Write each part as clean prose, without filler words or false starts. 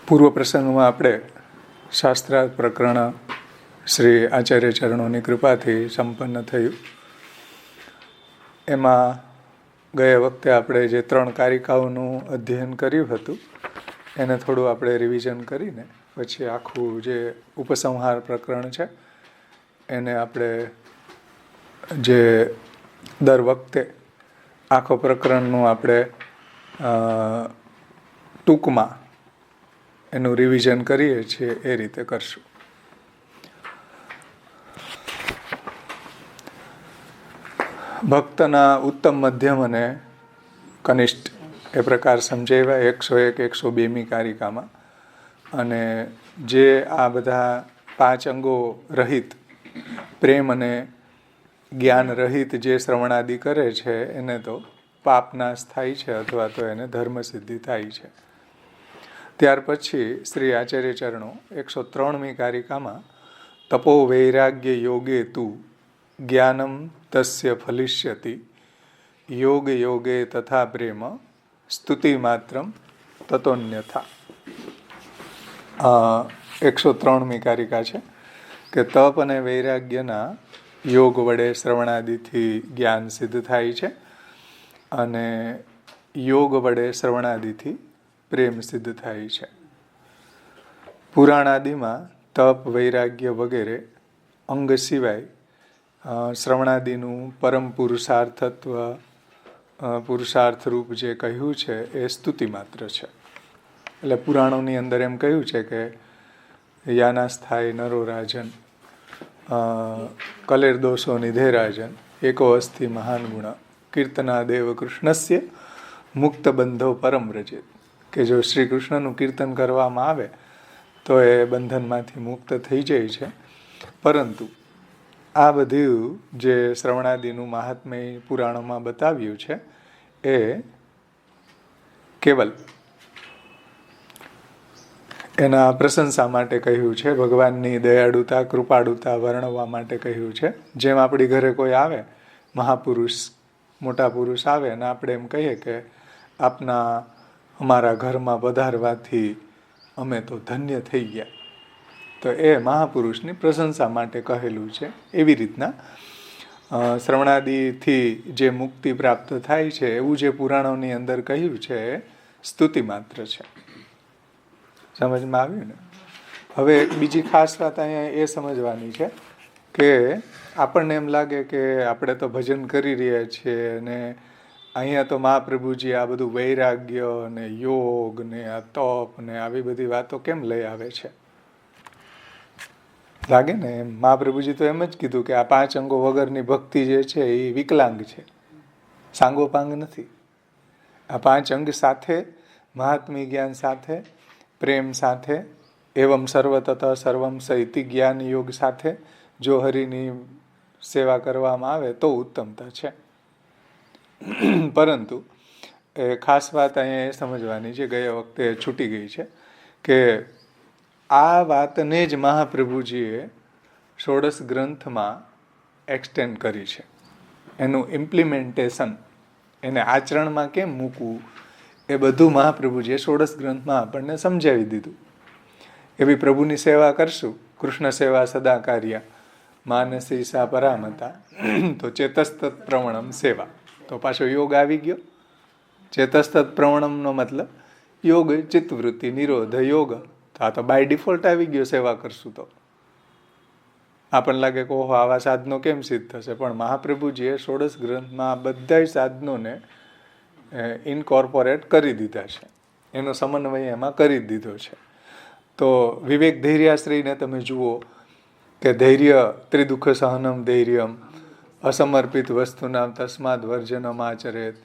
પૂર્વ પ્રસંગમાં આપણે શાસ્ત્રાર્થ પ્રકરણ શ્રી આચાર્ય ચરણોની કૃપાથી સંપન્ન થયું. એમાં ગયા વખતે આપણે જે 3 કારિકાઓનું અધ્યયન કર્યું હતું એને થોડું આપણે રિવિઝન કરીને પછી આખું જે ઉપસંહાર પ્રકરણ છે એને આપણે જે દર વખતે આખો પ્રકરણનું આપણે ટૂંકમાં એનું રિવિઝન કરીએ છીએ એ રીતે કરશું. ભક્તના ઉત્તમ, મધ્યમ અને કનિષ્ઠ એ પ્રકાર સમજાવ્યા 101, 102મી કારિકામાં. અને જે આ બધા 5 અંગો રહિત, પ્રેમ અને જ્ઞાન રહિત જે શ્રવણાદિ કરે છે એને તો પાપનાશ થાય છે અથવા તો એને ધર્મસિદ્ધિ થાય છે. ત્યાર પછી શ્રી આચાર્ય ચરણો 103મી કારિકામાં તપો વૈરાગ્ય યોગે તું જ્ઞાનમ તસ્ય ફલિષ્યતિ યોગ યોગે તથા પ્રેમ સ્તુતિ માત્રમ તતોન્યથા. 103મી કારિકા છે કે તપ અને વૈરાગ્યના યોગ વડે શ્રવણાદિથી જ્ઞાન સિદ્ધ થાય છે અને યોગ વડે શ્રવણાદિથી પ્રેમ સિદ્ધ થાય છે. પુરાણાદિમાં તપ, વૈરાગ્ય વગેરે અંગ સિવાય શ્રવણાદિનું પરમ પુરુષાર્થત્વ, પુરુષાર્થરૂપ જે કહ્યું છે એ સ્તુતિ માત્ર છે. એટલે પુરાણોની અંદર એમ કહ્યું છે કે યાનાસ્થાય નરો રાજન, કલેર દોષો નિધે રાજન, એકો અસ્થિ મહાન ગુણ, કીર્તના દેવ કૃષ્ણસ્ય મુક્ત બંધો પરમ રજેત. કે જો શ્રી કૃષ્ણનું કીર્તન કરવામાં આવે તો એ બંધનમાંથી મુક્ત થઈ જાય છે. પરંતુ આ બધું જે શ્રવણાદિનું મહાત્મ્ય પુરાણોમાં બતાવ્યું છે એ કેવલ એના પ્રશંસા માટે કહ્યું છે, ભગવાનની દયાળુતા, કૃપાળુતા વર્ણવવા માટે કહ્યું છે. જેમ આપણી ઘરે કોઈ આવે, મહાપુરુષ, મોટા પુરુષ આવે અને આપણે એમ કહીએ કે આપના અમારા ઘરમાં પધારવાથી અમે તો ધન્ય થઈ ગયા, તો એ મહાપુરુષની પ્રશંસા માટે કહેલું છે. એવી રીતના શ્રવણાદિથી જે મુક્તિ પ્રાપ્ત થાય છે એવું જે પુરાણોની અંદર કહ્યું છે એ સ્તુતિ માત્ર છે. સમજમાં આવ્યું ને? હવે એક બીજી ખાસ વાત અહીંયા એ સમજવાની છે કે આપણને એમ લાગે કે આપણે તો ભજન કરી રહ્યા છીએ અને અહીંયા તો મહાપ્રભુજી આ બધું વૈરાગ્ય ને યોગ ને આ તપ ને આવી બધી વાતો કેમ લઈ આવે છે? લાગે ને એમ. મહાપ્રભુજી તો એમ જ કીધું કે આ 5 અંગો વગરની ભક્તિ જે છે એ વિકલાંગ છે, સાંગોપાંગ નથી. આ 5 અંગ સાથે, મહાત્મ્ય જ્ઞાન સાથે, પ્રેમ સાથે, એવમ સર્વતઃ સર્વમ સહિતિ જ્ઞાન યોગ સાથે જો હરિની સેવા કરવામાં આવે તો ઉત્તમતા છે. પરંતુ એ ખાસ વાત અહીંયા એ સમજવાની છે, ગયા વખતે છૂટી ગઈ છે, કે આ વાતને જ મહાપ્રભુજીએ 16 ગ્રંથમાં એક્સટેન્ડ કરી છે. એનું ઇમ્પ્લિમેન્ટેશન, એને આચરણમાં કેમ મૂકવું એ બધું મહાપ્રભુજીએ 16 ગ્રંથમાં આપણને સમજાવી દીધું. એવી પ્રભુની સેવા કરશું, કૃષ્ણ સેવા સદા કાર્ય માનસી સા પરામતા, તો ચેતસ્તત પ્રવણમ સેવા. તો પાછો યોગ આવી ગયો. ચેતસ્તત પ્રવણમનો મતલબ યોગ, ચિત્તવૃત્તિ, નિરોધ, યોગ. તો આ તો બાય ડિફોલ્ટ આવી ગયો સેવા કરશું તો. આપણને લાગે કે ઓહો આવા સાધનો કેમ સિદ્ધ થશે, પણ મહાપ્રભુજીએ 16 ગ્રંથમાં બધા સાધનોને ઇનકોર્પોરેટ કરી દીધા છે, એનો સમન્વય એમાં કરી દીધો છે. તો વિવેક ધૈર્યાશ્રયને તમે જુઓ કે ધૈર્ય ત્રિદુઃખ સહનમ ધૈર્યમ, અસમર્પિત વસ્તુનામ તસ્માદ વર્જનમ આચરેત,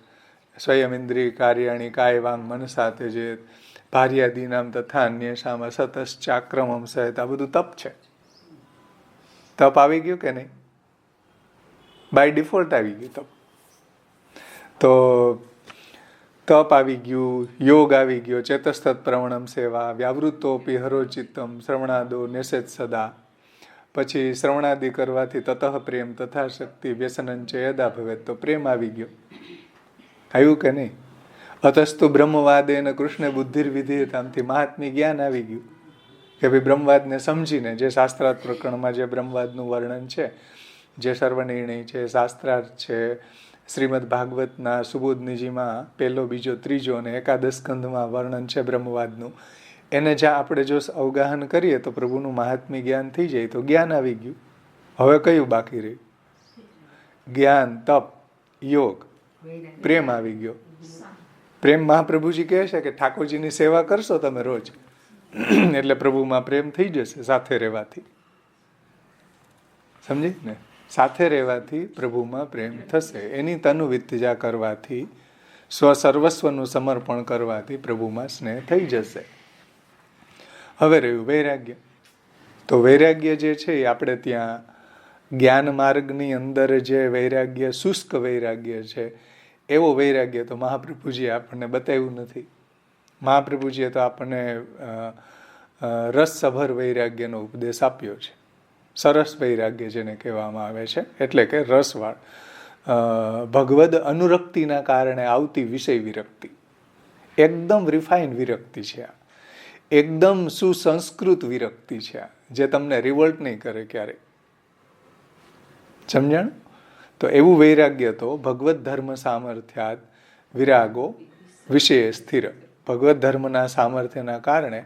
સ્વયં ઇન્દ્રિય કાર્યાણી કાય વાંગ મનસા તેજેત, ભાર્યાદીનામ તથા અન્યેષામ અસતશ્ચાક્રમમ સહિત. આ બધું તપ છે. તપ આવી ગયું કે નહીં? બાય ડિફોલ્ટ આવી ગયું તપ. તો તપ આવી ગયું, યોગ આવી ગયો, ચેતસ્તત પ્રવણમ સેવા, વ્યાવૃત્તોપી હરોચિત્તમ શ્રવણાદો નેસેત સદા. પછી શ્રવણાદિ કરવાથી તતઃ પ્રેમ તથા શક્તિ વ્યસનંચ યદા ભવેત, તો પ્રેમ આવી ગયો. આવ્યું કે નહીં? અતસ્તુ બ્રહ્મવાદે અને કૃષ્ણ બુદ્ધિર વિધેયતામથી મહાત્મી જ્ઞાન આવી ગયું કે ભાઈ બ્રહ્મવાદને સમજીને, જે શાસ્ત્રાર્થ પ્રકરણમાં જે બ્રહ્મવાદનું વર્ણન છે, જે સર્વનિર્ણય છે, શાસ્ત્રાર્થ છે, શ્રીમદ ભાગવતના સુબોધનીજીમાં પહેલો, બીજો, ત્રીજો અને એકાદશ સ્કંધમાં વર્ણન છે બ્રહ્મવાદનું, એને જ્યાં આપણે જો અવગાહન કરીએ તો પ્રભુનું મહાત્મ્ય જ્ઞાન થઈ જાય તો જ્ઞાન આવી ગયું. હવે કયું બાકી રહ્યું? જ્ઞાન, તપ, યોગ, પ્રેમ આવી ગયો. પ્રેમ મહાપ્રભુજી કહે છે કે ઠાકોરજીની સેવા કરશો તમે રોજ એટલે પ્રભુમાં પ્રેમ થઈ જશે સાથે રહેવાથી. સમજી ને? સાથે રહેવાથી પ્રભુમાં પ્રેમ થશે. એની તનુ વિત્તજા કરવાથી, સ્વસર્વસ્વનું સમર્પણ કરવાથી પ્રભુમાં સ્નેહ થઈ જશે. હવે રહ્યું વૈરાગ્ય. તો વૈરાગ્ય જે છે એ આપણે ત્યાં જ્ઞાન માર્ગની અંદર જે વૈરાગ્ય, શુષ્ક વૈરાગ્ય છે, એવો વૈરાગ્ય તો મહાપ્રભુજીએ આપણને બતાવ્યું નથી. મહાપ્રભુજીએ તો આપણને રસસભર વૈરાગ્યનો ઉપદેશ આપ્યો છે. સરસ વૈરાગ્ય જેને કહેવામાં આવે છે, એટલે કે રસવાળ, ભગવદ અનુરક્તિના કારણે આવતી વિષય વિરક્તિ. એકદમ રિફાઇન વિરક્તિ છે આ, એકદમ સુસંસ્કૃત વિરક્તિ છે આ, જે તમને રિવોલ્ટ નહીં કરે ક્યારેય. સમજણ? તો એવું વૈરાગ્ય તો ભગવત ધર્મ સામર્થ્યાત વિરાગો વિષય સ્થિર. ભગવત ધર્મના સામર્થ્યના કારણે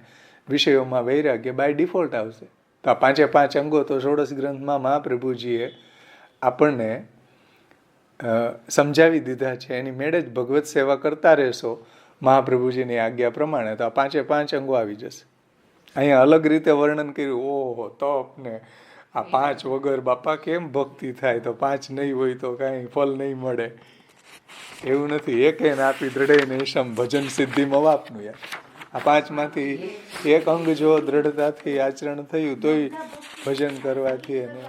વિષયોમાં વૈરાગ્ય બાય ડિફોલ્ટ આવશે. તો આ 5 અંગો તો ષોડશ ગ્રંથમાં મહાપ્રભુજીએ આપણને સમજાવી દીધા છે. એની મેળે જ ભગવત સેવા કરતા રહેશો મહાપ્રભુજીની આજ્ઞા પ્રમાણે, તો આ 5 અંગો આવી જશે. અહીંયા અલગ રીતે વર્ણન કર્યું. ઓહો, તપ ને આ 5 વગર બાપા કેમ ભક્તિ થાય? તો 5 નહીં હોય તો કાંઈ ફલ નહીં મળે. એવું નથી. એકે આપી દ્રઢે નેશમ ભજન સિદ્ધિમાં વાપનું યાર. આ 5માંથી એક અંગ જો દ્રઢતાથી આચરણ થયું તોય ભજન કરવાથી એને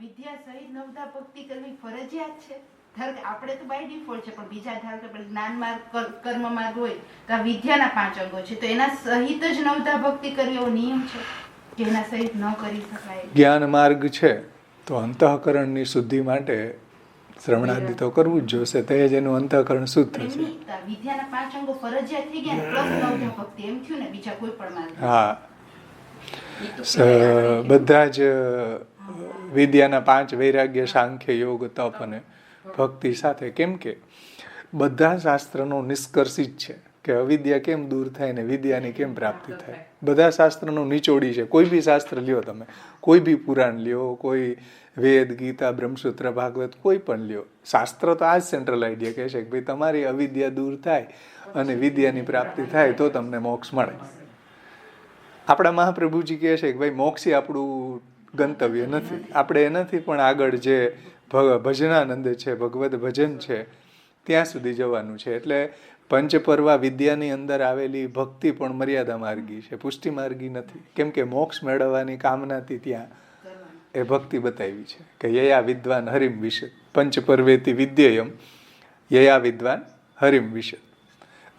વિદ્યા સહિત નવધા ભક્તિ કરવી ફરજિયાત છે. ધારો કે આપણે તો બાય ડિફોલ્ટ છે, પણ બીજા ધારો કે જ્ઞાન માર્ગ, કર્મ માર્ગ હોય તો આ વિદ્યાના 5 અંગો છે, તો એના સહિત જ નવધા ભક્તિ કરવી એવો નિયમ છે કે એના સહિત ન કરી શકાય. જ્ઞાન માર્ગ છે તો અંતઃકરણની શુદ્ધિ માટે શ્રવણાદિ તો કરવું જ જોશે, તે જ એનું અંતઃકરણ શુદ્ધ થશે. વિદ્યાના 5 અંગો ફરજિયાત થઈ ગયા પ્લસ નવધા ભક્તિ એમ થયું ને, બીજા કોઈ પણ માર્ગ. હા, બધા જ વિદ્યાના 5 વૈરાગ્ય, સાંખ્ય, યોગ, તપ અને ભક્તિ સાથે. કેમ કે બધા શાસ્ત્રનો નિષ્કર્ષ જ છે કે અવિદ્યા કેમ દૂર થાય ને વિદ્યાની કેમ પ્રાપ્તિ થાય. બધા શાસ્ત્રનો નિચોડી છે. કોઈ બી શાસ્ત્ર લ્યો તમે, કોઈ બી પુરાણ લ્યો, કોઈ વેદ, ગીતા, બ્રહ્મસૂત્ર, ભાગવત, કોઈ પણ લ્યો, શાસ્ત્ર તો આ જ સેન્ટ્રલ આઈડિયા કહે છે કે ભાઈ તમારી અવિદ્યા દૂર થાય અને વિદ્યાની પ્રાપ્તિ થાય તો તમને મોક્ષ મળે. આપણા મહાપ્રભુજી કહે છે કે ભાઈ મોક્ષ એ આપણું ગંતવ્ય નથી. આપણે એ નથી, પણ આગળ જે ભજનાનંદ છે, ભગવદ ભજન છે, ત્યાં સુધી જવાનું છે. એટલે પંચપર્વા વિદ્યાની અંદર આવેલી ભક્તિ પણ મર્યાદા માર્ગી છે, પુષ્ટિ માર્ગી નથી. કેમ કે મોક્ષ મેળવવાની કામનાથી ત્યાં એ ભક્તિ બતાવી છે કે યયા વિદ્વાન હરિમ વિશદ, પંચપર્વેતી વિદ્યયમ યયા વિદ્વાન હરિમ વિશદ.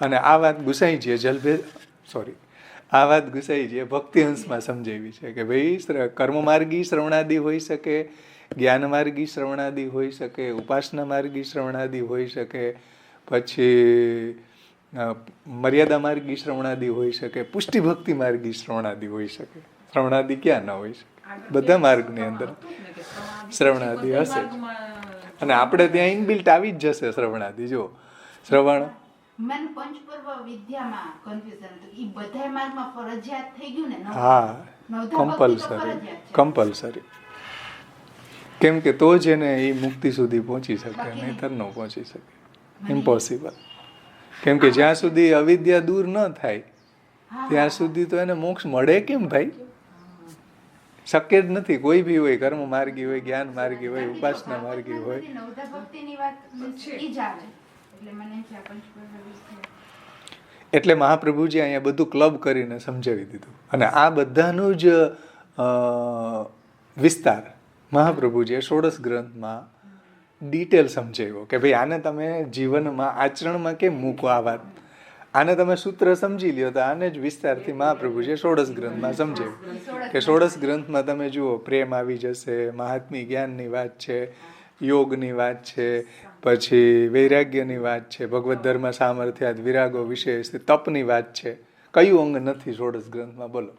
અને આ વાત ગુસાઈજીએ આ વાત ગુસાઈજીએ ભક્તિ અંશમાં સમજાવી છે કે ભાઈ કર્મ માર્ગી શ્રવણાદિ હોઈ શકે, જ્ઞાન માર્ગી શ્રવણાદિ હોઈ શકે, ઉપાસના માર્ગી શ્રવણાદિ હોઈ શકે, પછી મર્યાદા માર્ગી શ્રવણાદિ હોઈ શકે, પુષ્ટિ ભક્તિ માર્ગી શ્રવણાદિ હોઈ શકે. શ્રવણાદિ ક્યાં ન હોઈ શકે? બધા માર્ગની અંદર શ્રવણાદિ હશે. અને આપણે ત્યાં ઇનબિલ્ટ આવી જ જશે શ્રવણાદિ. જો શ્રવણ મને પંચપર્વ વિદ્યામાં કન્ફ્યુઝન હતું. ઈ બધા માર્ગમાં ફરજિયાત થઈ ગયું ને? હા, કમ્પલસરી. કેમ કે તો જ એને એ મુક્તિ સુધી પહોંચી શકે, નહીંતર ન પહોંચી શકે. ઇમ્પોસિબલ. કેમ કે જ્યાં સુધી અવિદ્યા દૂર ન થાય ત્યાં સુધી તો એને મોક્ષ મળે કેમ ભાઈ? શક્ય જ નથી. કોઈ બી હોય, કર્મ માર્ગી હોય, જ્ઞાન માર્ગી હોય, ઉપાસના માર્ગી હોય. એટલે મહાપ્રભુજી અહીંયા બધું ક્લબ કરીને સમજાવી દીધું. અને આ બધાનું જ વિસ્તાર મહાપ્રભુજીએ ષોડશ ગ્રંથમાં ડિટેલ સમજાવ્યો કે ભાઈ આને તમે જીવનમાં આચરણમાં કેમ મૂકો. આ વાત આને તમે સૂત્ર સમજી લ્યો તો આને જ વિસ્તારથી મહાપ્રભુજીએ ષોડશ ગ્રંથમાં સમજાવ્યું કે ષોડશ ગ્રંથમાં તમે જુઓ પ્રેમ આવી જશે, મહાત્મી જ્ઞાનની વાત છે, યોગની વાત છે, પછી વૈરાગ્યની વાત છે, ભગવદ્ ધર્મ સામર્થ્યાદ વિરાગો વિશેષ, તપની વાત છે. કયું અંગ નથી ષોડશ ગ્રંથમાં બોલો?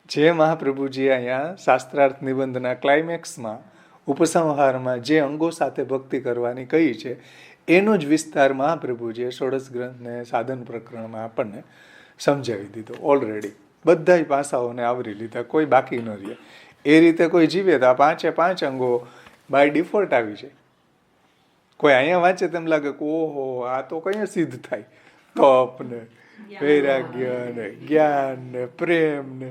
જે મહાપ્રભુજી અહીંયા શાસ્ત્રાર્થ નિબંધના ક્લાઇમેક્સમાં ઉપસંહારમાં જે અંગો સાથે ભક્તિ કરવાની કહી છે એનો જ વિસ્તાર મહાપ્રભુજીએ ષોડશ ગ્રંથને સાધન પ્રકરણમાં આપણને સમજાવી દીધો. ઓલરેડી બધા પાસાઓને આવરી લીધા, કોઈ બાકી ન રહે. એ રીતે કોઈ જીવે તો આ 5 અંગો બાય ડિફોલ્ટ આવી જાય. કોઈ અહીંયા વાંચે તેમ લાગે કે ઓહો આ તો કઈ સિદ્ધ થાય, તપ ને વૈરાગ્ય ને જ્ઞાન ને પ્રેમ ને.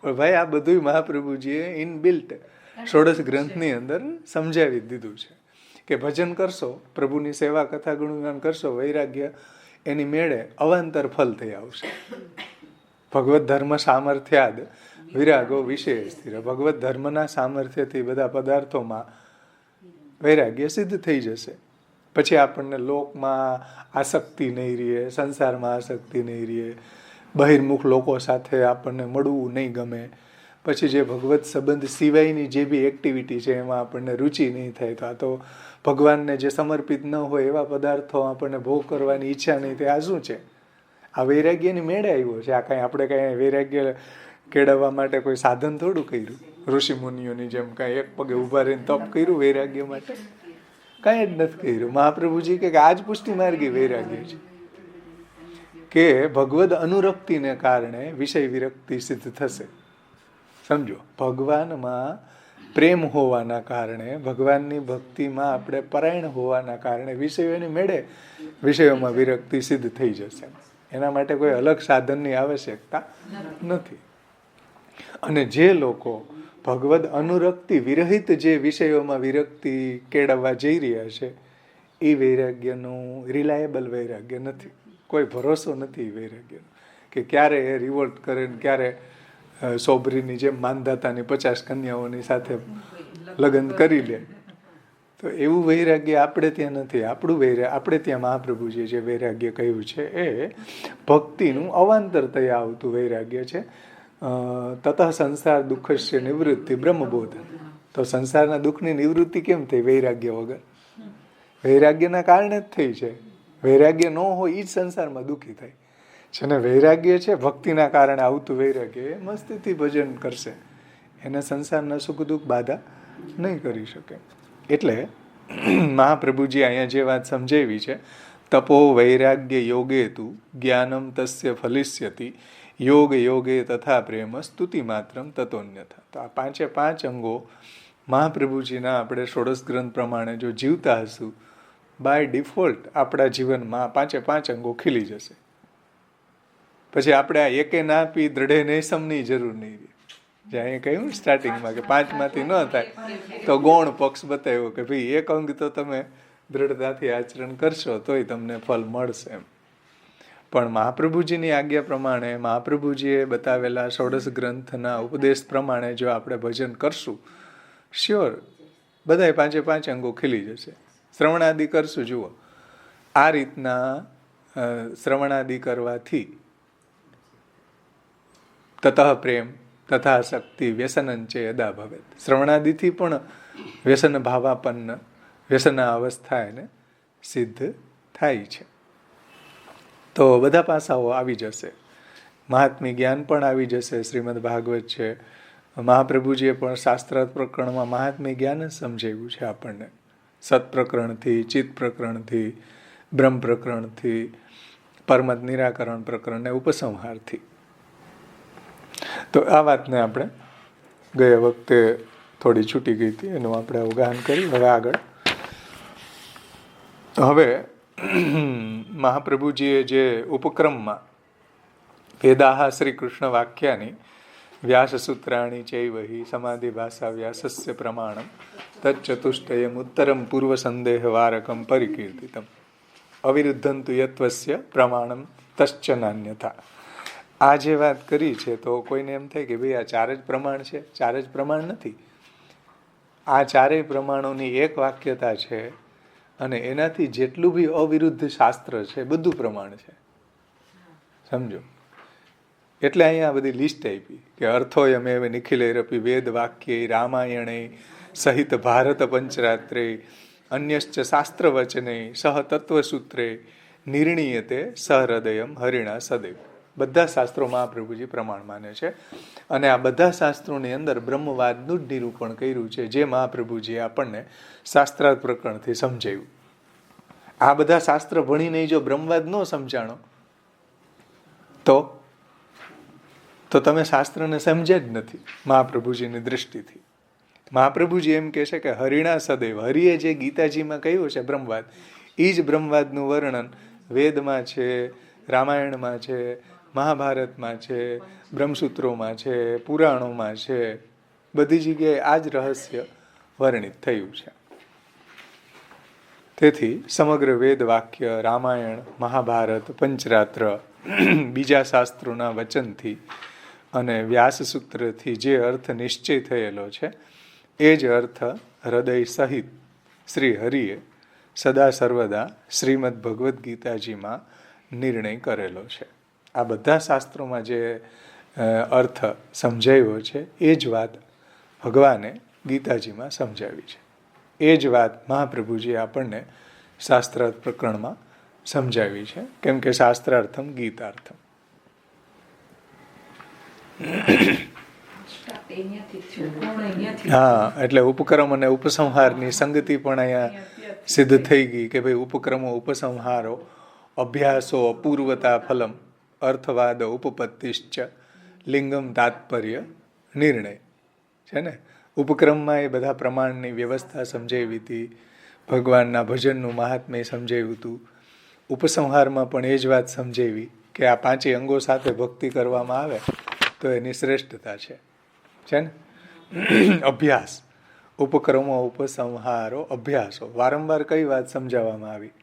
ભાઈ આ બધું મહાપ્રભુજીએ ઇનબિલ્ટ ષોડશ ગ્રંથની અંદર સમજાવી દીધું છે કે ભજન કરશો, પ્રભુની સેવા કથા ગુણગાન કરશો, વૈરાગ્ય એની મેળે અવાંતર ફલ થઈ આવશે. ભગવત ધર્મ સામર્થ્યાદ વિરાગો વિશેષ સ્થિર. ભગવત ધર્મના સામર્થ્યથી બધા પદાર્થોમાં વૈરાગ્ય સિદ્ધ થઈ જશે. પછી આપણને લોકમાં આસક્તિ નહીં રહે, સંસારમાં આસક્તિ નહીં રહે, બહિર્મુખ લોકો સાથે આપણને મળવું નહીં ગમે. પછી જે ભગવત સંબંધ સિવાયની જે બી એક્ટિવિટી છે એમાં આપણને રુચિ નહીં થાય. તો આ તો ભગવાનને જે સમર્પિત ન હોય એવા પદાર્થો આપણને ભોગ કરવાની ઈચ્છા નહીં થાય. આ શું છે? આ વૈરાગ્યની મેળે આવ્યો છે. આ કાંઈ આપણે કાંઈ વૈરાગ્ય કેળવવા માટે કોઈ સાધન થોડું કર્યું. ઋષિ મુનિઓની જેમ કાંઈ એક પગે ઊભા રહીને તપ કર્યું વૈરાગ્ય માટે? કાંઈ જ નથી કર્યું. મહાપ્રભુજી કે આ જ પુષ્ટિ માર્ગી વૈરાગ્ય છે કે ભગવદ અનુરક્તિને કારણે વિષય વિરક્તિ સિદ્ધ થશે. સમજો, ભગવાનમાં પ્રેમ હોવાના કારણે, ભગવાનની ભક્તિમાં આપણે પરાયણ હોવાના કારણે વિષયોની મેળે વિષયોમાં વિરક્તિ સિદ્ધ થઈ જશે. એના માટે કોઈ અલગ સાધનની આવશ્યકતા નથી. અને જે લોકો ભગવદ અનુરક્તિ વિરહિત જે વિષયોમાં વિરક્તિ કેળવવા જઈ રહ્યા છે એ વૈરાગ્યનું રિલાયેબલ વૈરાગ્ય નથી. કોઈ ભરોસો નથી વૈરાગ્યનો કે ક્યારે એ રિવોલ્ટ કરે ને ક્યારે સોબરીની જેમ માનધાતાની 50 કન્યાઓની સાથે લગ્ન કરી લે. તો એવું વૈરાગ્ય આપણે ત્યાં નથી. આપણે ત્યાં મહાપ્રભુજીએ જે વૈરાગ્ય કહ્યું છે એ ભક્તિનું અવાંતરતયા આવતું વૈરાગ્ય છે. તતઃ સંસાર દુઃખસ્ય નિવૃત્તિ બ્રહ્મબોધ. તો સંસારના દુઃખની નિવૃત્તિ કેમ થઈ? વૈરાગ્ય વગર. વૈરાગ્યના કારણે જ થઈ છે. વૈરાગ્ય ન હોય એ જ સંસારમાં દુઃખી થાય છે. ને વૈરાગ્ય છે ભક્તિના કારણે આવતું વૈરાગ્ય, એ મસ્તીથી ભજન કરશે, એને સંસારના સુખ દુઃખ બાધા નહીં કરી શકે. એટલે મહાપ્રભુજી અહીંયા જે વાત સમજાવી છે, તપો વૈરાગ્ય યોગે તું જ્ઞાનમ તસ્ય ફલિષ્યતિ યોગ યોગે તથા પ્રેમ સ્તુતિ માત્રમ તતોન્યથા. તો આ 5 અંગો મહાપ્રભુજીના આપણે ષોડશ ગ્રંથ પ્રમાણે જો જીવતા હશું, બાય ડિફોલ્ટ આપણા જીવનમાં 5 અંગો ખીલી જશે. પછી આપણે આ એકે ના પી દ્રઢે નૈસમની જરૂર નહીં રહે. જ્યાં એ કહ્યું સ્ટાર્ટિંગમાં કે 5માંથી ન થાય તો ગૌણ પક્ષ બતાવ્યો કે ભાઈ એક અંગ તો તમે દ્રઢતાથી આચરણ કરશો તોય તમને ફલ મળશે એમ. પણ મહાપ્રભુજીની આજ્ઞા પ્રમાણે, મહાપ્રભુજીએ બતાવેલા ષોડશ ગ્રંથના ઉપદેશ પ્રમાણે જો આપણે ભજન કરશું, શ્યોર બધાય 5 અંગો ખીલી જશે. શ્રવણાદિ કરશું. જુઓ, આ રીતના શ્રવણાદિ કરવાથી તતઃ પ્રેમ તથા શક્તિ વ્યસનંચે યદા ભવેત. શ્રવણાદિથી પણ વ્યસન ભાવાપન્ન, વ્યસના અવસ્થા એને સિદ્ધ થાય છે. તો બધા પાસાઓ આવી જશે. મહાત્મ્ય જ્ઞાન પણ આવી જશે. શ્રીમદ ભાગવત છે, મહાપ્રભુજીએ પણ શાસ્ત્રાર્થ પ્રકરણમાં મહાત્મ્ય જ્ઞાન જ સમજાવ્યું છે આપણને. સત પ્રકરણથી, ચિત્ત પ્રકરણથી, બ્રહ્મ પ્રકરણથી, પરમત નિરાકરણ પ્રકરણ ને ઉપસંહારથી. તો આ વાતને આપણે ગયા વખતે થોડી છૂટી ગઈ હતી, એનું આપણે અવગાહન કરી. હવે આગળ મહાપ્રભુજીએ જે ઉપક્રમમાં વેદાહ શ્રી કૃષ્ણ વાક્યાની વ્યાસસૂત્રાણી ચૈવહી સમાધિ ભાષા વ્યાસસ્ય પ્રમાણમ તચ્ચતુષ્ટયમ ઉત્તરમ પૂર્વ સંદેહ વારકમ પરિકીર્તિતમ અવિરુદ્ધંતુ યત્વસ્ય પ્રમાણમ તશ્ચ નાન્યથા. આ જે વાત કરી છે તો કોઈને એમ થાય કે ભાઈ આ 4 જ પ્રમાણ છે. 4 જ પ્રમાણ નથી. આ 4 પ્રમાણોની એક વાક્યતા છે અને એનાથી જેટલું બી અવિરુદ્ધ શાસ્ત્ર છે બધું પ્રમાણ છે. સમજો, એટલે અહીંયા બધી લિસ્ટ આપી કે અર્થોયમેવ નિખિલૈરપી વેદ વાક્ય રામાયણે સહિત ભારત પંચરાત્રે અન્યશ્ચ શાસ્ત્રવચને સહ તત્વસૂત્રે નિર્ણીયતે સહૃદયમ હરિણા સદૈવ. બધા શાસ્ત્રો મહાપ્રભુજી પ્રમાણ માને છે અને આ બધા શાસ્ત્રોની અંદર બ્રહ્મવાદનું જ નિરૂપણ કર્યું છે, જે મહાપ્રભુજીએ આપણને શાસ્ત્રાર્થ પ્રકરણથી સમજાવ્યું. આ બધા શાસ્ત્ર ભણીને જો બ્રહ્મવાદ ન સમજાણો તો તમે શાસ્ત્રને સમજ્યા જ નથી મહાપ્રભુજીની દૃષ્ટિથી. મહાપ્રભુજી એમ કહે છે કે હરિણા સદૈવ, હરિએ જે ગીતાજીમાં કહ્યું છે બ્રહ્મવાદ, એ જ બ્રહ્મવાદનું વર્ણન વેદમાં છે, રામાયણમાં છે, મહાભારતમાં છે, બ્રહ્મસૂત્રોમાં છે, પુરાણોમાં છે, બધી જગ્યાએ આ જ રહસ્ય વર્ણિત થયું છે. તેથી સમગ્ર વેદ વાક્ય, રામાયણ, મહાભારત, પંચરાત્ર, બીજા શાસ્ત્રોના વચનથી અને વ્યાસસૂત્રથી જે અર્થ નિશ્ચય થયેલો છે એ જ અર્થ હૃદય સહિત શ્રી હરિએ સદા સર્વદા શ્રીમદ ભગવદ્ ગીતાજીમાં નિર્ણય કરેલો છે. આ બધા શાસ્ત્રોમાં જે અર્થ સમજાવ્યો છે એ જ વાત ભગવાને ગીતાજીમાં સમજાવી છે. એ જ વાત મહાપ્રભુજીએ આપણને શાસ્ત્રાર્થ પ્રકરણમાં સમજાવી છે, કેમ કે શાસ્ત્રાર્થમ ગીતાર્થમ. હા, એટલે ઉપક્રમ અને ઉપસંહારની સંગતિ પણ અહીંયા સિદ્ધ થઈ ગઈ કે ભાઈ ઉપક્રમો ઉપસંહારો અભ્યાસો અપૂર્વતા ફલમ અર્થવાદ ઉપપત્તિશ્ચ લિંગમ તાત્પર્ય નિર્ણય છે ને. ઉપક્રમમાં એ બધા પ્રમાણની વ્યવસ્થા સમજાવી હતી, ભગવાનના ભજનનું મહાત્મ્ય સમજાવ્યું હતું. ઉપસંહારમાં પણ એ જ વાત સમજાવી કે આ પાંચેય અંગો સાથે ભક્તિ કરવામાં આવે તો એની શ્રેષ્ઠતા છે ને. અભ્યાસ, ઉપક્રમો ઉપસંહારો અભ્યાસો, વારંવાર કઈ વાત સમજાવવામાં આવી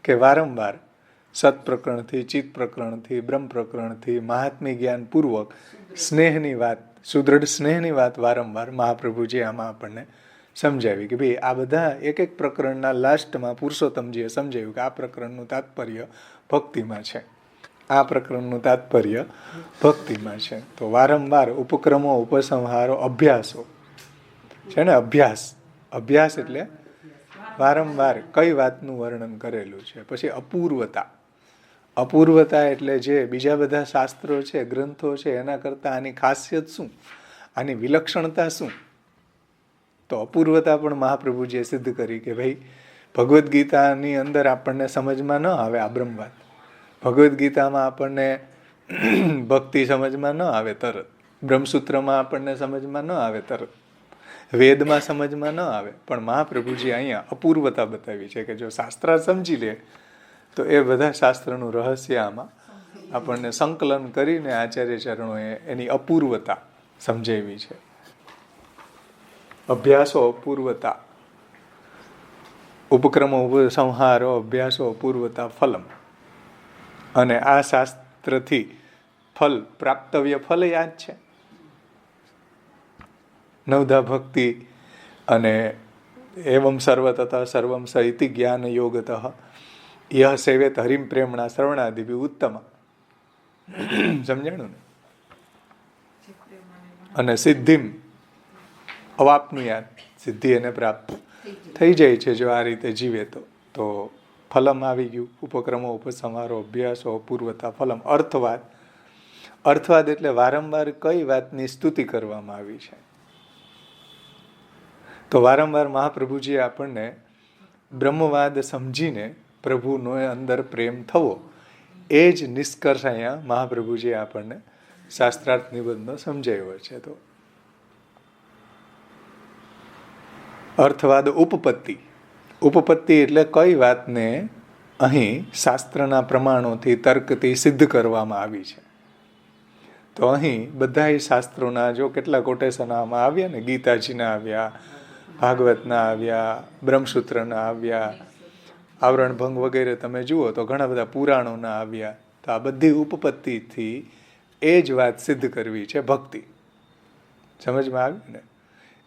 કે વારંવાર સત પ્રકરણથી, ચિત્ત પ્રકરણથી, બ્રહ્મ પ્રકરણથી મહાત્મ્ય જ્ઞાન પૂર્વક સ્નેહની વાત, સુદૃઢ સ્નેહની વાત વારંવાર મહાપ્રભુજી આમાં આપણને સમજાવી કે ભાઈ આ બધા એક એક પ્રકરણના લાસ્ટમાં પુરુષોત્તમજીએ સમજાવ્યું કે આ પ્રકરણનું તાત્પર્ય ભક્તિમાં છે, આ પ્રકરણનું તાત્પર્ય ભક્તિમાં છે. તો વારંવાર ઉપક્રમો ઉપસંહારો અભ્યાસો છે ને. અભ્યાસ એટલે વારંવાર કઈ વાતનું વર્ણન કરેલું છે. પછી અપૂર્વતા એટલે જે બીજા બધા શાસ્ત્રો છે, ગ્રંથો છે, એના કરતાં આની ખાસિયત શું, આની વિલક્ષણતા શું. તો અપૂર્વતા પણ મહાપ્રભુજીએ સિદ્ધ કરી કે ભાઈ ભગવદ્ ગીતાની અંદર આપણને સમજમાં ન આવે આ બ્રહ્મવાદ, ભગવદ્ ગીતામાં આપણને ભક્તિ સમજમાં ન આવે તરત, બ્રહ્મસૂત્રમાં આપણને સમજમાં ન આવે તરત, વેદમાં સમજમાં ન આવે, પણ મહાપ્રભુજી અહીંયા અપૂર્વતા બતાવી છે કે જો શાસ્ત્ર સમજી લે તો એ બધા શાસ્ત્રનું રહસ્ય આમાં આપણને સંકલન કરીને આચાર્ય ચરણોએ એની અપૂર્વતા સમજાવી છે. અભ્યાસો અપૂર્વતા, ઉપક્રમો ઉપસંહારો અભ્યાસો અપૂર્વતા ફલમ. અને આ શાસ્ત્રથી ફલ, પ્રાપ્તવ્ય ફલ યાદ છે. નવધા ભક્તિ અને એવમ સર્વ તથા સર્વમ સ ઇતિ જ્ઞાન યોગતઃ યહ સેવેત હરિમ પ્રેમણા શ્રવણાદિભિ ઉત્તમ. સમજાણું ને. અને સિદ્ધિમ અવાપનુયાત, સિદ્ધિ એને પ્રાપ્ત થઈ જાય છે જો આ રીતે જીવે તો ફલમ આવી ગયું. ઉપક્રમો ઉપસંહારો અભ્યાસો અપૂર્વતા ફલમ. અર્થવાદ એટલે વારંવાર કઈ વાતની સ્તુતિ કરવામાં આવી છે. તો વારંવાર મહાપ્રભુજીએ આપણને બ્રહ્મવાદ સમજીને પ્રભુનો અંદર પ્રેમ થવો, એ જ નિષ્કર્ષ અહીંયા મહાપ્રભુજીએ આપણને શાસ્ત્રાર્થ નિબંધનો સમજાવ્યો છે. તો અર્થવાદ ઉપપત્તિ એટલે કઈ વાતને અહીં શાસ્ત્રના પ્રમાણોથી તર્કથી સિદ્ધ કરવામાં આવી છે. તો અહીં બધા શાસ્ત્રોના જો કેટલા કોટેશન આમાં આવ્યા ને, ગીતાજીના આવ્યા, ભાગવતના આવ્યા, બ્રહ્મસૂત્રના આવ્યા, આવરણ ભંગ વગેરે તમે જુઓ તો ઘણા બધા પુરાણોના આવ્યા. તો આ બધી ઉપપત્તિથી એ જ વાત સિદ્ધ કરવી છે ભક્તિ. સમજમાં આવ્યું ને.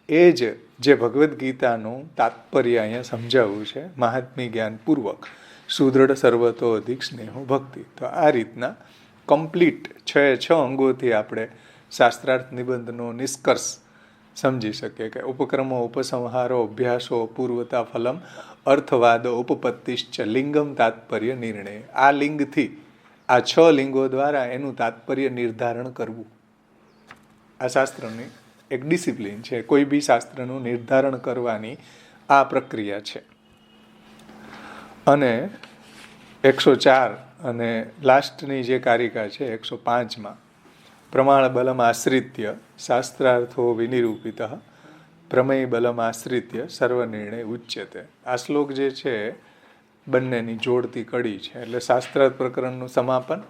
એ જ જે ભગવદ્ ગીતાનું તાત્પર્ય અહીંયા સમજાવવું છે મહાત્મ્ય જ્ઞાન પૂર્વક, સુદૃઢ સર્વતો અધિક સ્નેહો ભક્તિ. તો આ રીતના કમ્પ્લીટ 6 અંગોથી આપણે શાસ્ત્રાર્થ નિબંધનો નિષ્કર્ષ સમજી શકીએ કે ઉપક્રમો ઉપસંહારો અભ્યાસો પૂર્વતા ફલમ અર્થવાદ ઉપપત્તિશ્ચ લિંગમ તાત્પર્ય નિર્ણય. આ લિંગથી, આ 6 લિંગો દ્વારા એનું તાત્પર્ય નિર્ધારણ કરવું આ શાસ્ત્રની એક ડિસિપ્લિન છે. કોઈ બી શાસ્ત્રનું નિર્ધારણ કરવાની આ પ્રક્રિયા છે. અને 104 અને લાસ્ટની જે કારિકા છે 105માં પ્રમાણ બલમ આશ્રિત્ય શાસ્ત્રાર્થો વિનિરૂપિત પ્રમેય બલમ આશ્રિત્ય સર્વનિર્ણય ઉચ્યતે. આ શ્લોક જે છે બંનેની જોડતી કડી છે. એટલે શાસ્ત્રાર્થ પ્રકરણનું સમાપન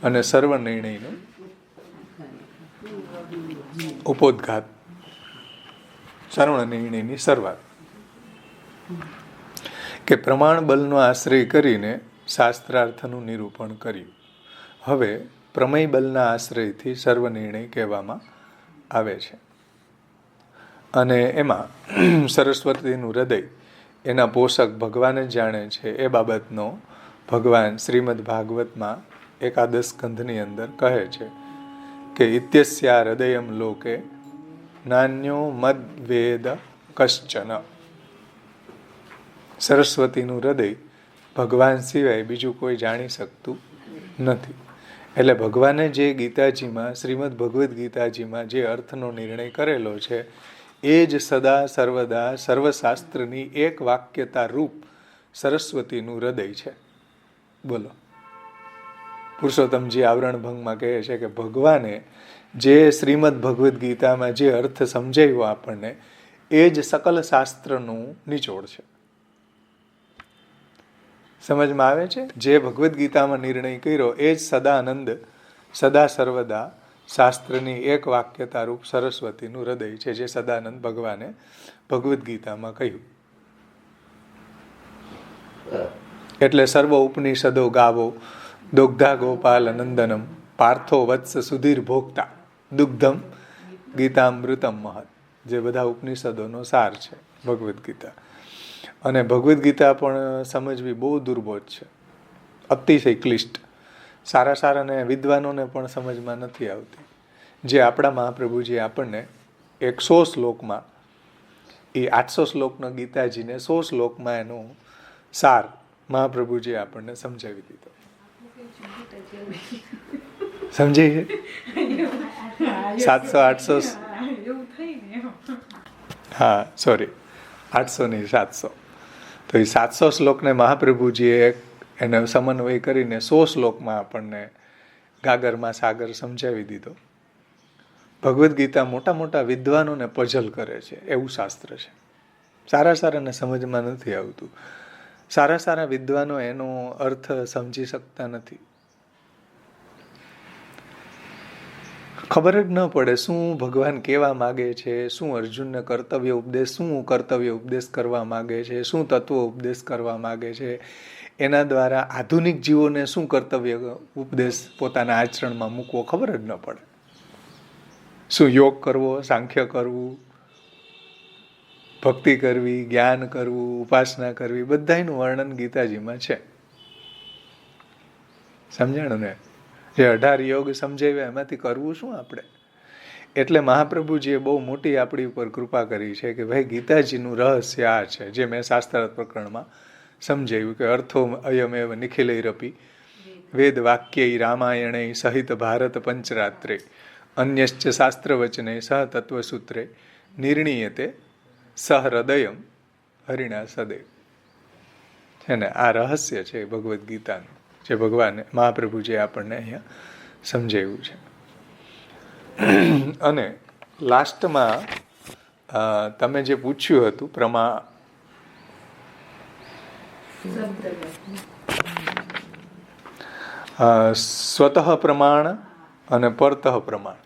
અને સર્વનિર્ણયનું ઉપોદ્ઘાત, સર્વનિર્ણયની શરૂઆત. કે પ્રમાણ બલનો આશ્રય કરીને શાસ્ત્રાર્થનું નિરૂપણ કર્યું. હવે પ્રમેય બલના આશ્રયથી સર્વનિર્ણય કહેવામાં આવે છે. અને એમાં સરસ્વતીનું હૃદય એના પોષક ભગવાન જ જાણે છે એ બાબતનો ભગવાન શ્રીમદ ભાગવતમાં એકાદશ સ્કંધની અંદર કહે છે કે ઇત્યસ્યા હૃદયમ લોકે નાન્યો મદ વેદ કશ્ચન. સરસ્વતીનું હૃદય ભગવાન સિવાય બીજું કોઈ જાણી શકતું નથી. એટલે ભગવાને જે ગીતાજીમાં, શ્રીમદ ભગવદ્ ગીતાજીમાં જે અર્થનો નિર્ણય કરેલો છે એ જ સદા સર્વદા સર્વશાસ્ત્રની એક વાક્યતા રૂપ સરસ્વતીનું હૃદય છે. બોલો, પુરુષોત્તમજી આવરણ ભંગમાં કહે છે કે ભગવાને જે શ્રીમદ ભગવદ્ ગીતામાં જે અર્થ સમજાવ્યો આપણને એ જ સકલ શાસ્ત્રનું નિચોડ છે. સમજમાં આવે છે? જે ભગવદ્ ગીતામાં નિર્ણય કર્યો એ જ સદાનંદ સદા સર્વદા શાસ્ત્રની એક વાક્યતા રૂપ સરસ્વતીનું હૃદય છે, જે સદાનંદ ભગવાને ભગવદ્ ગીતામાં કહ્યું. એટલે સર્વ ઉપનિષદો ગાવો દુગ્ધા ગોપાલ નંદનમ પાર્થો વત્સ સુધીર ભોગતા દુગ્ધમ ગીતામૃતમ મહત. જે બધા ઉપનિષદોનો સાર છે ભગવદ્ ગીતા. અને ભગવદ્ ગીતા પણ સમજવી બહુ દુર્બોધ છે, અતિશય ક્લિષ્ટ. સારા સારાને વિદ્વાનોને પણ સમજમાં નથી આવતી. જે આપણા મહાપ્રભુજી આપણને 100 શ્લોકમાં, એ 800 શ્લોકનો ગીતાજીને 100 શ્લોકમાં એનું સાર મહાપ્રભુજી આપણને સમજાવી દીધો. સમજાય છે? 700-800, હા સોરી 800 નહીં 700. તો એ 700 શ્લોકને મહાપ્રભુજીએ એને સમન્વય કરીને 100 શ્લોકમાં આપણને ગાગરમાં સાગર સમજાવી દીધો. ભગવદ્ ગીતા મોટા મોટા વિદ્વાનોને પઝલ કરે છે એવું શાસ્ત્ર છે. સારા સારાને સમજમાં નથી આવતું. સારા સારા વિદ્વાનો એનો અર્થ સમજી શકતા નથી. ખબર જ ન પડે શું ભગવાન કહેવા માગે છે, શું અર્જુનને કર્તવ્ય ઉપદેશ કરવા માગે છે, શું તત્વ ઉપદેશ કરવા માગે છે, એના દ્વારા આધુનિક જીવોને શું કર્તવ્ય ઉપદેશ પોતાના આચરણમાં મૂકવો ખબર જ ન પડે. શું યોગ કરવો, સાંખ્ય કરવું, ભક્તિ કરવી, જ્ઞાન કરવું, ઉપાસના કરવી, બધાયનું વર્ણન ગીતાજીમાં છે. સમજાણું ને? જે 18 યોગ સમજાવ્યા એમાંથી કરવું શું આપણે? એટલે મહાપ્રભુજીએ બહુ મોટી આપણી ઉપર કૃપા કરી છે કે ભાઈ ગીતાજીનું રહસ્ય આ છે, જે મેં શાસ્ત્રાર્થ પ્રકરણમાં સમજાવ્યું કે અર્થો અયમેવ નિખિલૈરપી વેદ વાક્યૈ રામાયણૈ સહિત ભારત પંચરાત્રે અન્યશ્ચ શાસ્ત્રવચને સહ તત્વસૂત્રે નિર્ણીયતે સહ હૃદયમ હરિણા સદૈવ. છે ને? આ રહસ્ય છે ભગવદ્ ગીતાનું, જે ભગવાને મહાપ્રભુજીએ આપણને અહીંયા સમજાવ્યું છે. અને લાસ્ટમાં તમે જે પૂછ્યું હતું સ્વતઃ પ્રમાણ અને પરતઃ પ્રમાણ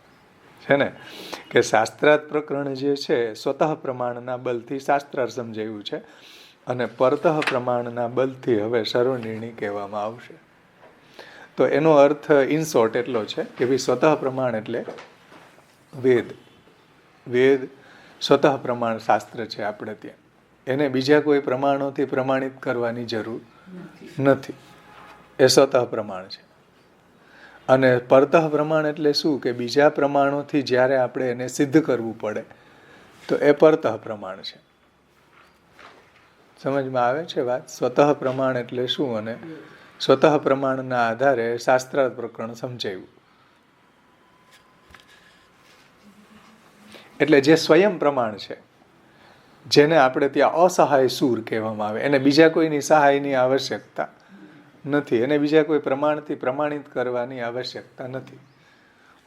છે ને, કે શાસ્ત્રાર્થ પ્રકરણ જે છે સ્વતઃ પ્રમાણના બલથી શાસ્ત્રાર્થ સમજાવ્યું છે અને પરતઃ પ્રમાણના બલથી હવે સર્વનિર્ણય કહેવામાં આવશે. તો એનો અર્થ ઇન શોર્ટ એટલો છે કે ભાઈ સ્વતઃ પ્રમાણ એટલે વેદ સ્વતઃ પ્રમાણ શાસ્ત્ર છે આપણે ત્યાં. એને બીજા કોઈ પ્રમાણોથી પ્રમાણિત કરવાની જરૂર નથી. એ સ્વતઃ પ્રમાણ છે. અને પરતઃ પ્રમાણ એટલે શું? કે બીજા પ્રમાણોથી જ્યારે આપણે એને સિદ્ધ કરવું પડે તો એ પરતઃ પ્રમાણ છે. સમજમાં આવે છે વાત? સ્વતઃ પ્રમાણ એટલે શું અને સ્વતઃ પ્રમાણના આધારે શાસ્ત્રાર્થ પ્રકરણ સમજાયું. એટલે જે સ્વયં પ્રમાણ છે, જેને આપણે ત્યાં અસહાય સૂર કહેવામાં આવે, એને બીજા કોઈની સહાયની આવશ્યકતા નથી, એને બીજા કોઈ પ્રમાણથી પ્રમાણિત કરવાની આવશ્યકતા નથી.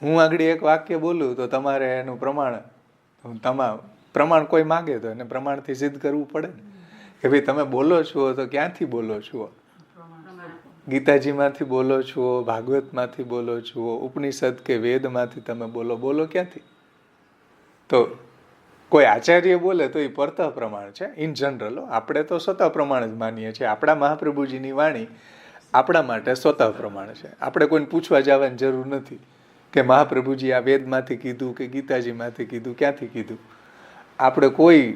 હું આગળ એક વાક્ય બોલું તો તમારે એનું પ્રમાણ કોઈ માગે તો એને પ્રમાણથી સિદ્ધ કરવું પડે ને, કે ભાઈ તમે બોલો છો તો ક્યાંથી બોલો છો? ગીતાજીમાંથી બોલો છો, ભાગવતમાંથી બોલો છો, ઉપનિષદ કે વેદમાંથી તમે બોલો ક્યાંથી? તો કોઈ આચાર્ય બોલે તો એ પરતઃ પ્રમાણ છે. ઇન જનરલ આપણે તો સ્વતઃ પ્રમાણ જ માનીએ છીએ. આપણા મહાપ્રભુજીની વાણી આપણા માટે સ્વતઃ પ્રમાણ છે. આપણે કોઈને પૂછવા જવાની જરૂર નથી કે મહાપ્રભુજી આ વેદમાંથી કીધું કે ગીતાજીમાંથી કીધું, ક્યાંથી કીધું. આપણે કોઈ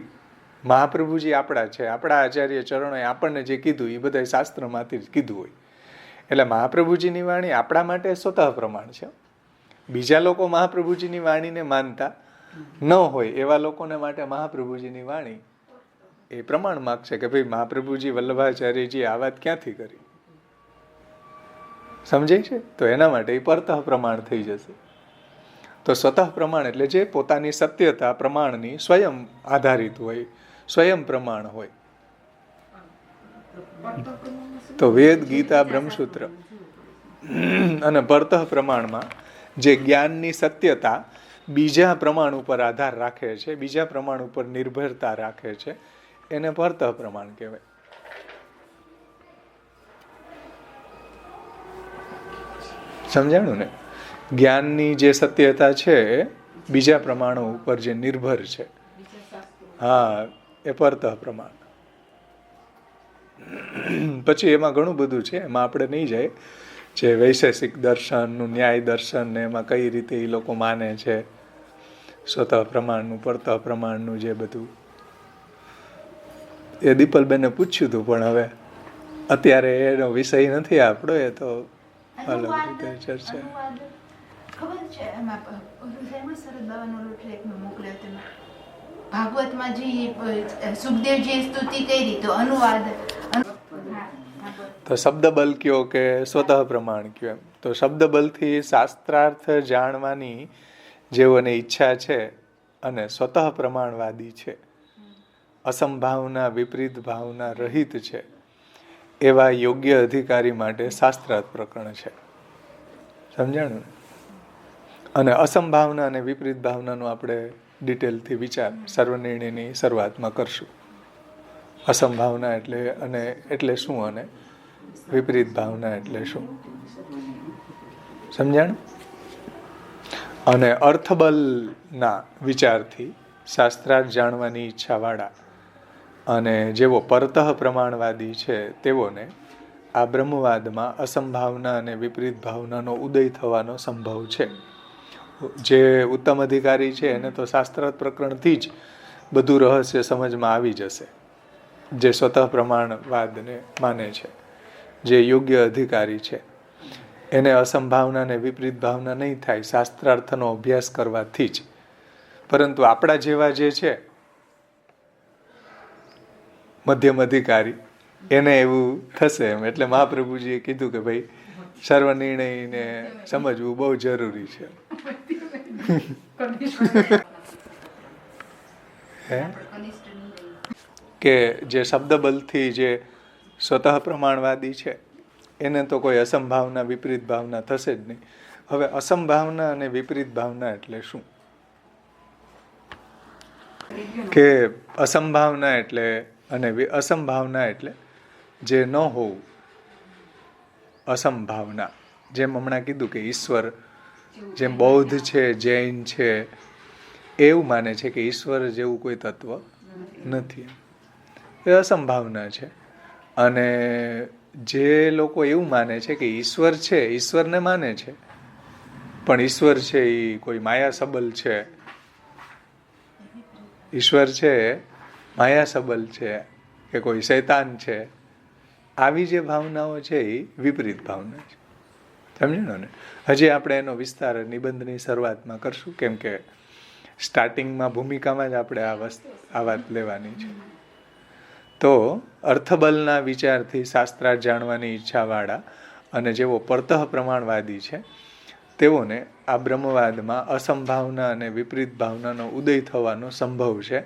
મહાપ્રભુજી આપણા છે, આપણા આચાર્ય ચરણોએ આપણને જે કીધું એ બધા શાસ્ત્રમાંથી જ કીધું હોય. એટલે મહાપ્રભુજીની વાણી આપણા માટે સ્વતઃ પ્રમાણ છે. બીજા લોકો મહાપ્રભુજીની વાણીને માનતા ન હોય એવા લોકોને માટે મહાપ્રભુજીની વાણી એ પ્રમાણ માગશે કે ભાઈ મહાપ્રભુજી વલ્લભાચાર્યજી આ વાત ક્યાંથી કરી. સમજાય છે? તો એના માટે એ પરતઃ પ્રમાણ થઈ જશે. તો સ્વતઃ પ્રમાણ એટલે જે પોતાની સત્યતા પ્રમાણની સ્વયં આધારિત હોય, સ્વયં પ્રમાણ હોય. તો વેદ, ગીતા, બ્રહ્મસૂત્ર અને પરતઃ પ્રમાણમાં જે જ્ઞાનની સત્યતા બીજા પ્રમાણ ઉપર આધાર રાખે છે, બીજા પ્રમાણ ઉપર નિર્ભરતા રાખે છે, એને પરતઃ પ્રમાણ કહેવાય. સમજાણું ને? જ્ઞાનની જે સત્યતા છે બીજા પ્રમાણો ઉપર જે નિર્ભર છે, હા, એ પરતઃ પ્રમાણ. પછી એમાં ઘણું બધું છે, એમાં આપણે નહીં જાય. જે વૈશેષિક દર્શનનું, ન્યાય દર્શન ને એમાં કઈ રીતે એ લોકો માને છે, સ્વતઃ પ્રમાણનું, પરતઃ પ્રમાણનું, જે બધું એ દીપલબેને પૂછ્યું હતું, પણ હવે અત્યારે એનો વિષય નથી આપણો. એ તો અલગ રીતે ચર્ચા. ખબર છે એમાં સરસ બાવાનો લોટ લેખમાં મોકલ્યો તેમાં ભાગવતમાં જે સુખદેવજીએ સ્તુતિ કરી તો અનુવાદ તો શબ્દ બલ કયો કે સ્વતઃ પ્રમાણ કયો? એમ તો શબ્દ બલથી શાસ્ત્રાર્થ જાણવાની જેઓને ઈચ્છા છે અને સ્વતઃ પ્રમાણવાદી છે, અસંભાવના વિપરીત ભાવના રહિત છે, એવા યોગ્ય અધિકારી માટે શાસ્ત્રાર્થ પ્રકરણ છે. સમજાણું? અને અસંભાવના અને વિપરીત ભાવનાનો આપણે ડિટેલથી વિચાર સર્વનિર્ણયની શરૂઆતમાં કરશું. અસંભાવના એટલે શું અને વિપરીત ભાવના એટલે શું, સમજાણ? અને અર્થબલના વિચારથી શાસ્ત્રાર્થ જાણવાની ઈચ્છાવાળા અને જેવો પરતઃ પ્રમાણવાદી છે તેઓને આ બ્રહ્મવાદમાં અસંભાવના અને વિપરીત ભાવનાનો ઉદય થવાનો સંભવ છે. જે ઉત્તમ અધિકારી છે એને તો શાસ્ત્રાર્થ પ્રકરણથી જ બધું રહસ્ય સમજમાં આવી જશે. જે સ્વતઃ પ્રમાણવાદને માને છે, જે યોગ્ય અધિકારી છે, એને અસંભાવના અને વિપરીત ભાવના નહીં થાય શાસ્ત્રાર્થનો અભ્યાસ કરવાથી જ. પરંતુ આપણા જેવા જે છે મધ્યમ અધિકારી, એને એવું થશે એમ. એટલે મહાપ્રભુજીએ કીધું કે ભાઈ સર્વનિર્ણયને સમજવું બહુ જરૂરી છે. કે જે શબ્દ બલથી જે સ્વતઃ પ્રમાણવાદી છે એને તો કોઈ અસંભાવના વિપરીત ભાવના થશે જ નહીં. હવે અસંભાવના અને વિપરીત ભાવના એટલે શું? કે અસંભાવના એટલે અને અસંભાવના એટલે જે ન હોવું. અસંભાવના જેમ હમણાં કીધું કે ઈશ્વર, જેમ બૌદ્ધ છે, જૈન છે, એવું માને છે કે ઈશ્વર જેવું કોઈ તત્વ નથી, એ અસંભાવના છે. અને જે લોકો એવું માને છે કે ઈશ્વર છે, ઈશ્વરને માને છે, પણ ઈશ્વર છે એ કોઈ માયા સબલ છે, ઈશ્વર છે માયા સબલ છે કે કોઈ શૈતાન છે, આવી જે ભાવનાઓ છે એ વિપરીત ભાવના છે. સમજો ને? હજી આપણે એનો વિસ્તાર નિબંધની શરૂઆતમાં કરશું, કેમ કે સ્ટાર્ટિંગમાં ભૂમિકામાં જ આપણે આ વાત લેવાની છે. તો અર્થબલના વિચારથી શાસ્ત્રાર્થ જાણવાની ઈચ્છાવાળા અને જેઓ પરતઃ પ્રમાણવાદી છે તેઓને આ બ્રહ્મવાદમાં અસંભાવના અને વિપરીત ભાવનાનો ઉદય થવાનો સંભવ છે.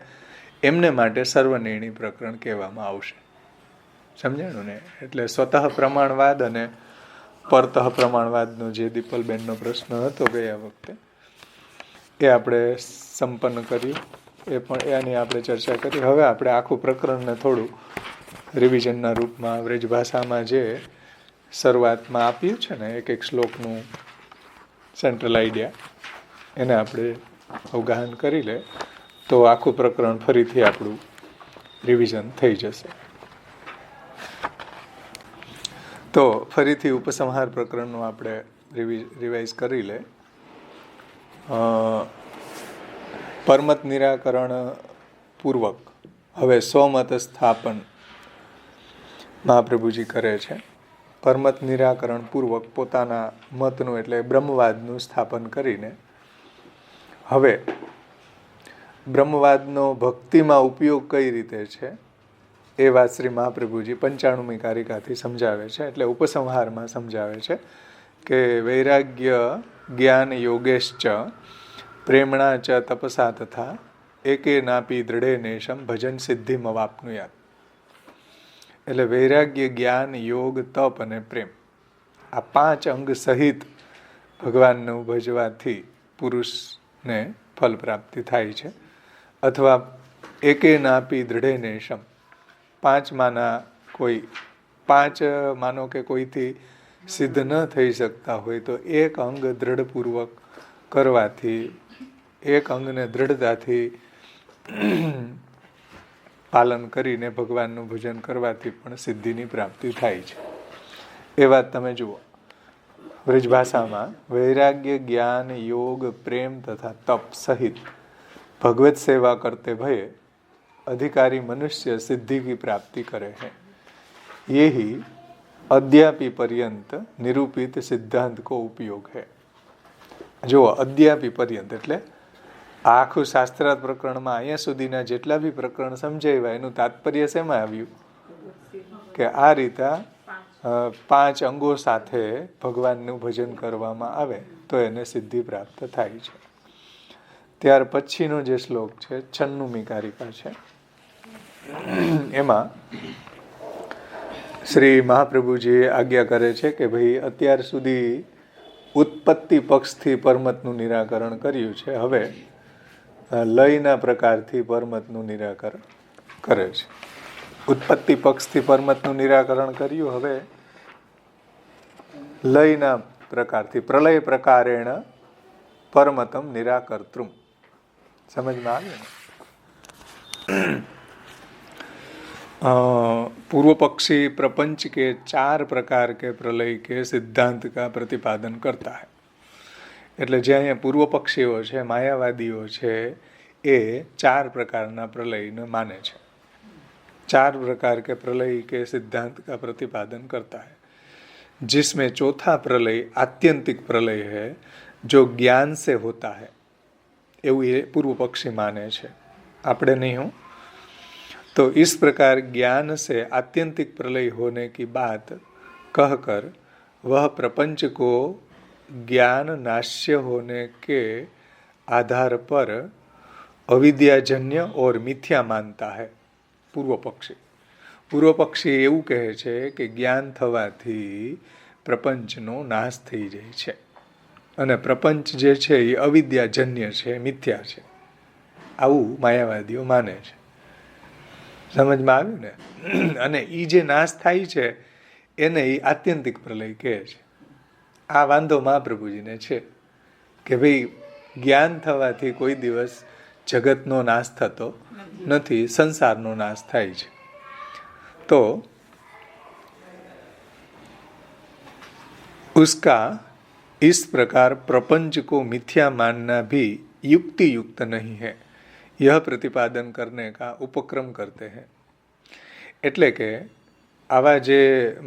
એમને માટે સર્વનિર્ણય પ્રકરણ કહેવામાં આવશે. સમજાણું ને? એટલે સ્વતઃ પ્રમાણવાદ અને પરતઃ પ્રમાણવાદનો જે દીપલબેનનો પ્રશ્ન હતો ગયા વખતે એ આપણે સંપન્ન કર્યું. એની આપણે ચર્ચા કરી. હવે આપણે આખું પ્રકરણને થોડું રિવિઝનના રૂપમાં વ્રજ ભાષામાં જે શરૂઆતમાં આપ્યું છે ને એક શ્લોકનું સેન્ટ્રલ આઈડિયા એને આપણે અવગાહન કરી લે તો આખું પ્રકરણ ફરીથી આપણું રિવિઝન થઈ જશે. તો ફરીથી ઉપસંહાર પ્રકરણનું આપણે રિવાઇઝ કરી લે. પરમત નિરાકરણ પૂર્વક હવે સ્વમત સ્થાપન મહાપ્રભુજી કરે છે. પરમત નિરાકરણ પૂર્વક પોતાના મતનું એટલે બ્રહ્મવાદનું સ્થાપન કરીને હવે બ્રહ્મવાદનો ભક્તિમાં ઉપયોગ કઈ રીતે છે એ વાત શ્રી મહાપ્રભુજી 95મી કારિકાથી સમજાવે છે. એટલે ઉપસંહારમાં સમજાવે છે કે વૈરાગ્ય જ્ઞાન યોગેશ્ચ પ્રેમણા ચ તપસા તથા એકે નાપી દૃઢે નેશમ ભજન સિદ્ધિમ અવાપ્નુયાત. એટલે વૈરાગ્ય જ્ઞાન યોગ તપ અને પ્રેમ આ 5 અંગ સહિત ભગવાનનું ભજવાથી પુરુષને ફલ પ્રાપ્તિ થાય છે. અથવા એકે નાપી દૃઢે નેશમ 5 માનો કે કોઈથી સિદ્ધ ન થઈ શકતા હોય તો એક અંગ દ્રઢપૂર્વક કરવાથી એક અંગને દ્રઢતાથી પાલન કરીને ભગવાનનું ભજન કરવાથી પણ સિદ્ધિની પ્રાપ્તિ થાય છે. એ વાત તમે જુઓ વ્રજભાષામાં વૈરાગ્ય જ્ઞાન યોગ પ્રેમ તથા તપ સહિત ભગવત સેવા કરતે ભये अधिकारी मनुष्य सिद्धि की प्राप्ति करे हैं. ये ही अद्यापि पर्यंत निरूपित सिद्धांत को उपयोग है. જો અદ્યાપી પર્યંત એટલે આખું શાસ્ત્રાર્થ પ્રકરણમાં અહીંયા સુધીના જેટલા બી પ્રકરણ સમજાવ્યા એનું તાત્પર્ય શેમાં આવ્યું કે આ રીતે 5 અંગો સાથે ભગવાનનું ભજન કરવામાં આવે તો એને સિદ્ધિ પ્રાપ્ત થાય છે. ત્યાર પછીનો જે શ્લોક છે 96મી કારિકા છે એમાં શ્રી મહાપ્રભુજી આજ્ઞા કરે છે કે ભાઈ અત્યાર સુધી ઉત્પત્તિ પક્ષથી પરમતનું નિરાકરણ કર્યું છે. હવે લયના પ્રકારથી પરમતનું નિરાકરણ કરે છે. ઉત્પત્તિ પક્ષથી પરમતનું નિરાકરણ કર્યું. હવે લયના પ્રકારથી પ્રલય પ્રકારેણ પરમતમ નિરાકર્તૃમ. સમજમાં આવ્યું ને? पूर्व पक्षी प्रपंच के 4 प्रकार के प्रलय के सिद्धांत का प्रतिपादन करता है. એટલે જે અહીંયા પૂર્વ પક્ષીઓ છે માયાવાદીઓ છે એ 4 પ્રકારના પ્રલયને માને છે. 4 प्रकार के प्रलय के सिद्धांत का प्रतिपादन करता है जिसमें चौथा प्रलय आत्यंतिक प्रलय है जो ज्ञान से होता है. એવું એ પૂર્વ પક્ષી માને છે, આપણે નહીં. હું तो इस प्रकार ज्ञान से आत्यंतिक प्रलय होने की बात कहकर वह प्रपंच को ज्ञान नाश्य होने के आधार पर अविद्याजन्य और मिथ्या मानता है. પૂર્વ પક્ષી એવું કહે છે કે જ્ઞાન થવાથી પ્રપંચનો નાશ થઈ જાય છે અને પ્રપંચ જે છે એ અવિદ્યાજન્ય છે, મિથ્યા છે. આવું માયાવાદીઓ માને છે. સમજમાં આવ્યું ને? અને એ જે નાશ થાય છે એને એ આત્યંતિક પ્રલય કહે છે. આ વાંધો મહાપ્રભુજીને છે કે ભાઈ જ્ઞાન થવાથી કોઈ દિવસ જગતનો નાશ થતો નથી, સંસારનો નાશ થાય છે. તો उसका इस प्रकार प्रपंच को मिथ्या मानना भी युक्ति युक्त नहीं है. यह प्रतिपादन करने का उपक्रम करते हैं. એટલે કે આવા જે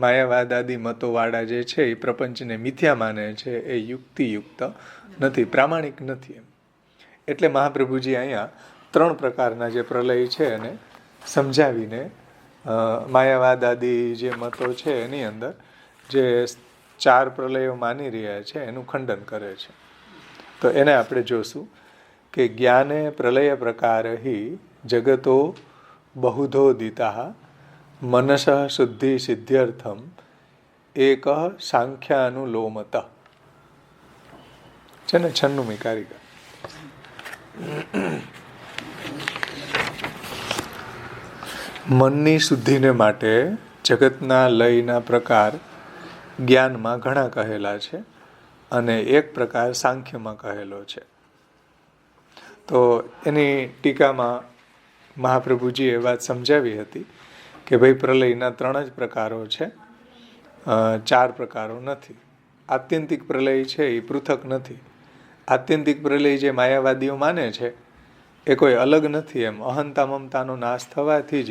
માયાવાદ આદિ મતોવાળા જે છે એ પ્રપંચને મિથ્યા માને છે એ યુક્તિયુક્ત નથી, પ્રામાણિક નથી. એટલે મહાપ્રભુજી અહીંયા 3 પ્રકારના જે પ્રલય છે એને સમજાવીને માયાવાદ આદિ જે મતો છે એની અંદર જે 4 પ્રલયો માની રહ્યા છે એનું ખંડન કરે છે. તો એને આપણે જોશું કે જ્ઞાને પ્રલય પ્રકારહિ જગતો બહુધોદિતા મનસ શુદ્ધિ સિદ્ધ્યર્થમ એક સાંખ્યાનુલોમત છે ને 96મી કારિકા. મનની શુદ્ધિને માટે જગતના લયના પ્રકાર જ્ઞાનમાં ઘણા કહેલા છે અને એક પ્રકાર સાંખ્યમાં કહેલો છે. તો એની ટીકામાં મહાપ્રભુજીએ વાત સમજાવી હતી કે ભાઈ પ્રલયના 3 જ પ્રકારો છે, 4 પ્રકારો નથી. આત્યંતિક પ્રલય છે એ પૃથક નથી. આત્યંતિક પ્રલય જે માયાવાદીઓ માને છે એ કોઈ અલગ નથી. એમ અહંતા મમતાનો નાશ થવાથી જ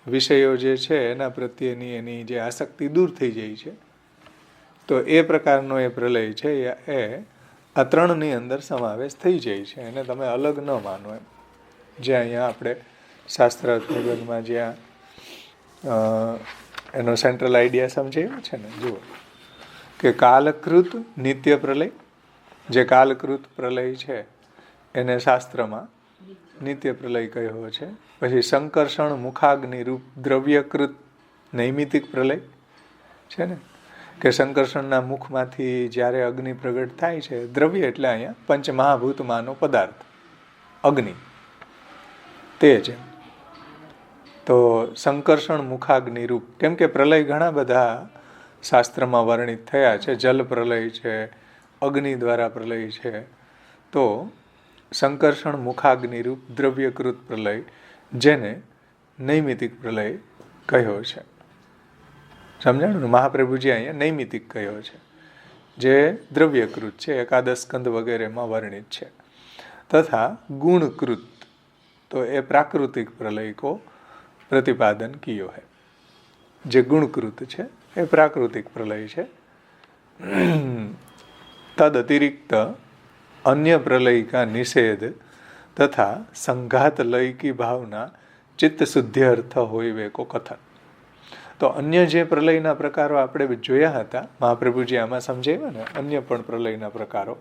વિષયો જે છે એના પ્રત્યેની એની જે આસક્તિ દૂર થઈ જાય છે. તો એ પ્રકારનો એ પ્રલય છે એ આ 3ની અંદર સમાવેશ થઈ જાય છે. એને તમે અલગ ન માનો એમ. જે અહીંયા આપણે શાસ્ત્રાર્થમાં જ્યાં એનો સેન્ટ્રલ આઈડિયા સમજાવ્યો છે ને, જુઓ કે કાલકૃત નિત્ય પ્રલય, જે કાલકૃત પ્રલય છે એને શાસ્ત્રમાં નિત્ય પ્રલય કહ્યો છે. પછી સંકર્ષણ મુખાગ્નિ રૂપ દ્રવ્યકૃત નૈમિતિક પ્રલય છે ને, કે સંકર્ષણના મુખમાંથી જ્યારે અગ્નિ પ્રગટ થાય છે, દ્રવ્ય એટલે અહીંયા પંચમહાભૂતમાંનો પદાર્થ અગ્નિ તે છે. તો સંકર્ષણ મુખાગ્નિ રૂપ, કેમ કે પ્રલય ઘણા બધા શાસ્ત્રમાં વર્ણિત થયા છે. જલ પ્રલય છે, અગ્નિ દ્વારા પ્રલય છે. તો સંકર્ષણ મુખાગ્નિ રૂપ દ્રવ્યકૃત પ્રલય જેને નૈમિતિક પ્રલય કહ્યો છે. સમજાણું ને? મહાપ્રભુજી અહીંયા નૈમિતિક કહ્યો છે, જે દ્રવ્યકૃત છે, એકાદશ સ્કંદ વગેરેમાં વર્ણિત છે. તથા ગુણકૃત, તો એ પ્રાકૃતિક પ્રલય કો प्रतिपादन कियो है. જે ગુણકૃત છે એ પ્રાકૃતિક પ્રલય છે. તદ અતિરિક્ત અન્ય પ્રલય કા નિષેધ તથા સંઘાત લય કી ભાવના ચિત્ત શુદ્ધિ અર્થ હોઈવે કો કથન. તો અન્ય જે પ્રલયના પ્રકારો આપણે જોયા હતા, મહાપ્રભુજી આમાં સમજાવ્યા ને, અન્ય પણ પ્રલયના પ્રકારો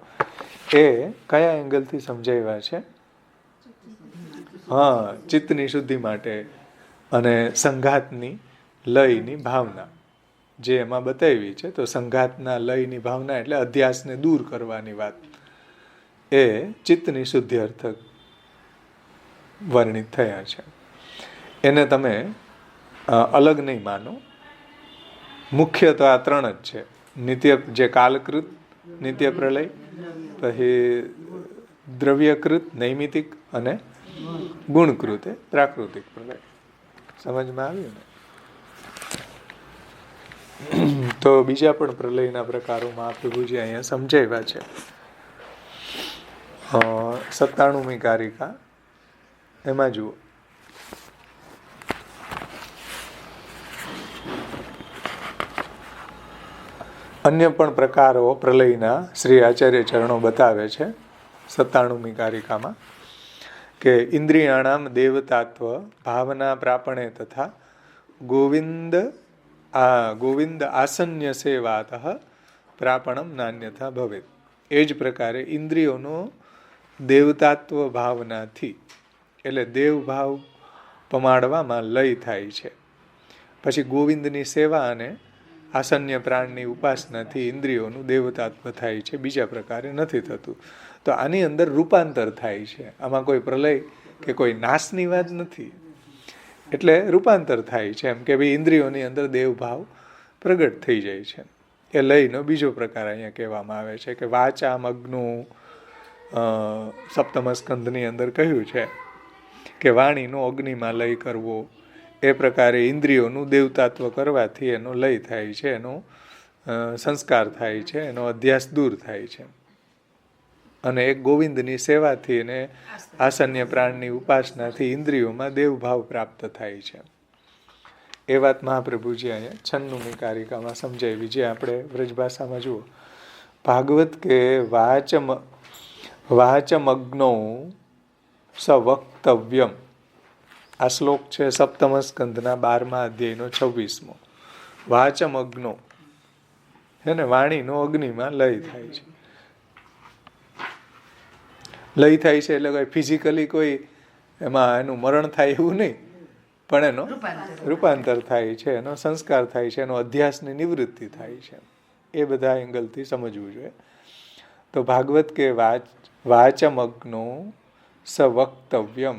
એ કયા એંગલથી સમજાવ્યા છે? હા, ચિત્તની શુદ્ધિ માટે અને સંઘાતની લયની ભાવના જે એમાં બતાવી છે. તો સંઘાતના લયની ભાવના એટલે અધ્યાસને દૂર કરવાની વાત, એ ચિત્તની શુદ્ધિ અર્થક વર્ણિત થયા છે. એને તમે અલગ નહીં માનો. મુખ્ય તો આ 3 જ છે. નિત્ય જે કાલકૃત નિત્ય પ્રલય, પછી દ્રવ્યકૃત નૈમિતિક અને ગુણકૃત એ પ્રાકૃતિક પ્રલય. સમજમાં આવ્યું ને? તો બીજા પણ પ્રલયના પ્રકારો મહાપ્રભુજી અહીંયા સમજાવ્યા છે. 97મી કારિકા એમાં જુઓ, અન્ય પણ પ્રકારો પ્રલયના શ્રી આચાર્ય ચરણો બતાવે છે 97મી કારિકામાં કે ઇન્દ્રિયાણામ દેવતાત્વ ભાવના પ્રાપણે તથા ગોવિંદ આસન્ય સેવાત પ્રાપણમ નાન્યથા ભવેત. એ જ પ્રકારે ઇન્દ્રિયોનો દેવતાત્વ ભાવનાથી એટલે દેવભાવ પમાડવામાં લય થાય છે. પછી ગોવિંદની સેવા અને આસન્ય પ્રાણની ઉપાસનાથી ઇન્દ્રિયોનું દેવતાત્વ થાય છે, બીજા પ્રકારે નથી થતું. તો આની અંદર રૂપાંતર થાય છે. આમાં કોઈ પ્રલય કે કોઈ નાશની વાત નથી. એટલે રૂપાંતર થાય છે એમ કે ભાઈ ઇન્દ્રિયોની અંદર દેવભાવ પ્રગટ થઈ જાય છે. એ લયનો બીજો પ્રકાર અહીંયા કહેવામાં આવે છે કે વાચામ અગ્નુ, 7મ સ્કંધની અંદર કહ્યું છે કે વાણીનો અગ્નિમાં લય કરવો. એ પ્રકારે ઇન્દ્રિયોનું દેવતાત્વ કરવાથી એનો લય થાય છે, એનો સંસ્કાર થાય છે, એનો અધ્યાસ દૂર થાય છે. અને એક ગોવિંદની સેવાથી અને આસન્ય પ્રાણની ઉપાસનાથી ઇન્દ્રિયોમાં દેવભાવ પ્રાપ્ત થાય છે. એ વાત મહાપ્રભુજી અહીંયા 96મી કારિકામાં સમજાવી, જે આપણે વ્રજભાષામાં જુઓ, ભાગવત કે વાચમગ્નો સવક્તવ્યમ. આ શ્લોક છે સપ્તમ સ્કંદના 12મા અધ્યાયનો 26મો. વાચમગ્નો હે ને, વાણીનો અગ્નિમાં લય થાય છે. લય થાય છે એટલે કોઈ ફિઝિકલી કોઈ એમાં એનું મરણ થાય એવું નહીં, પણ એનો રૂપાંતર થાય છે, એનો સંસ્કાર થાય છે, એનો અધ્યાસની નિવૃત્તિ થાય છે. એ બધા એંગલથી સમજવું જોઈએ. તો ભાગવત કે વાચમગ્નો सवक्तव्यम,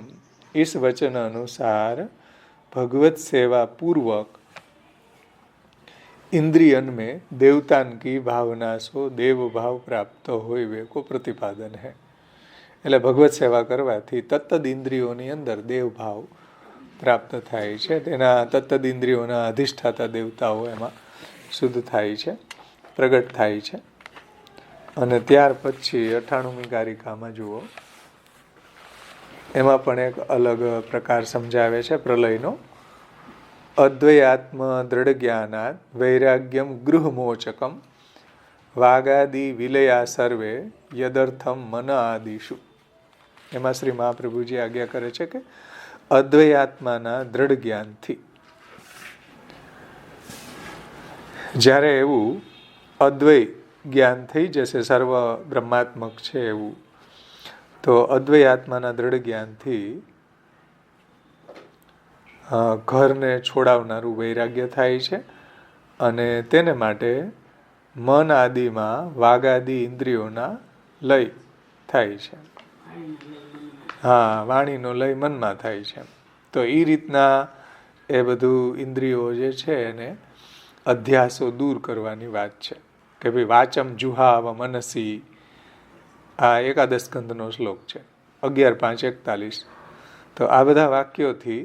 इस वचन अनुसार भगवत सेवा पूर्वक इंद्रियन में देवतान की भावना सो देव भाव प्राप्त होवे को प्रतिपादन है. એટલે ભગવત સેવા કરવાથી તત્તદ ઇન્દ્રિયોની અંદર દેવ ભાવ પ્રાપ્ત થાય છે. તેના તત્તદ ઇન્દ્રિયોના અધિષ્ઠાતા દેવતાઓ એમાં શુદ્ધ થાય છે, પ્રગટ થાય છે. અને ત્યાર પછી 98મી કારિકામાં જુઓ, એમાં પણ એક અલગ પ્રકાર સમજાવે છે પ્રલયનો. અદ્વૈયાત્મ દ્રઢ જ્ઞાનાદ વૈરાગ્યમ ગૃહમોચકમ વાગાદિ વિલયા સર્વે યદર્થમ મન આદિશુ. એમાં શ્રી મહાપ્રભુજી આજ્ઞા કરે છે કે અદ્વૈયાત્માના દ્રઢ જ્ઞાનથી, જ્યારે એવું અદ્વૈ જ્ઞાન થઈ જશે, સર્વ બ્રહ્માત્મક છે એવું, તો અદ્વૈત આત્માના દ્રઢ જ્ઞાનથી ઘરને છોડાવનારું વૈરાગ્ય થાય છે. અને તેને માટે મન આદિમાં વાગાદિ ઇન્દ્રિયોના લય થાય છે. વાણીનો લય મનમાં થાય છે. તો એ રીતના એ બધું ઇન્દ્રિયો જે છે એને અધ્યાસો દૂર કરવાની વાત છે. કે ભાઈ વાચમ જુહાવ મનસી, આ એકાદશ સ્કંદનો શ્લોક છે 11.5.41. તો આ બધા વાક્યોથી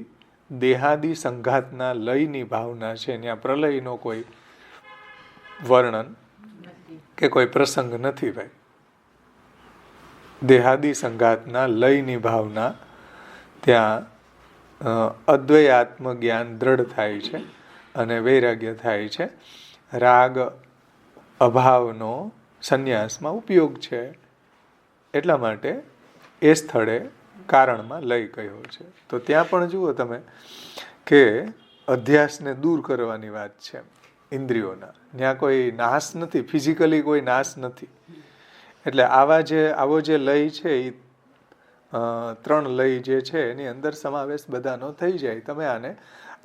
દેહાદિ સંઘાતના લયની ભાવના છે. ત્યાં પ્રલયનો કોઈ વર્ણન કે કોઈ પ્રસંગ નથી ભાઈ. દેહાદિ સંઘાતના લયની ભાવના ત્યાં અદ્વૈયાત્મ જ્ઞાન દ્રઢ થાય છે અને વૈરાગ્ય થાય છે. રાગ અભાવનો સંન્યાસમાં ઉપયોગ છે, એટલા માટે એ સ્થળે કારણમાં લય કહ્યો છે. તો ત્યાં પણ જુઓ તમે કે અધ્યાસને દૂર કરવાની વાત છે ઇન્દ્રિયોના. ત્યાં કોઈ નાશ નથી, ફિઝિકલી કોઈ નાશ નથી. એટલે આવો જે લય છે એ 3 લય જે છે એની અંદર સમાવેશ બધાનો થઈ જાય. તમે આને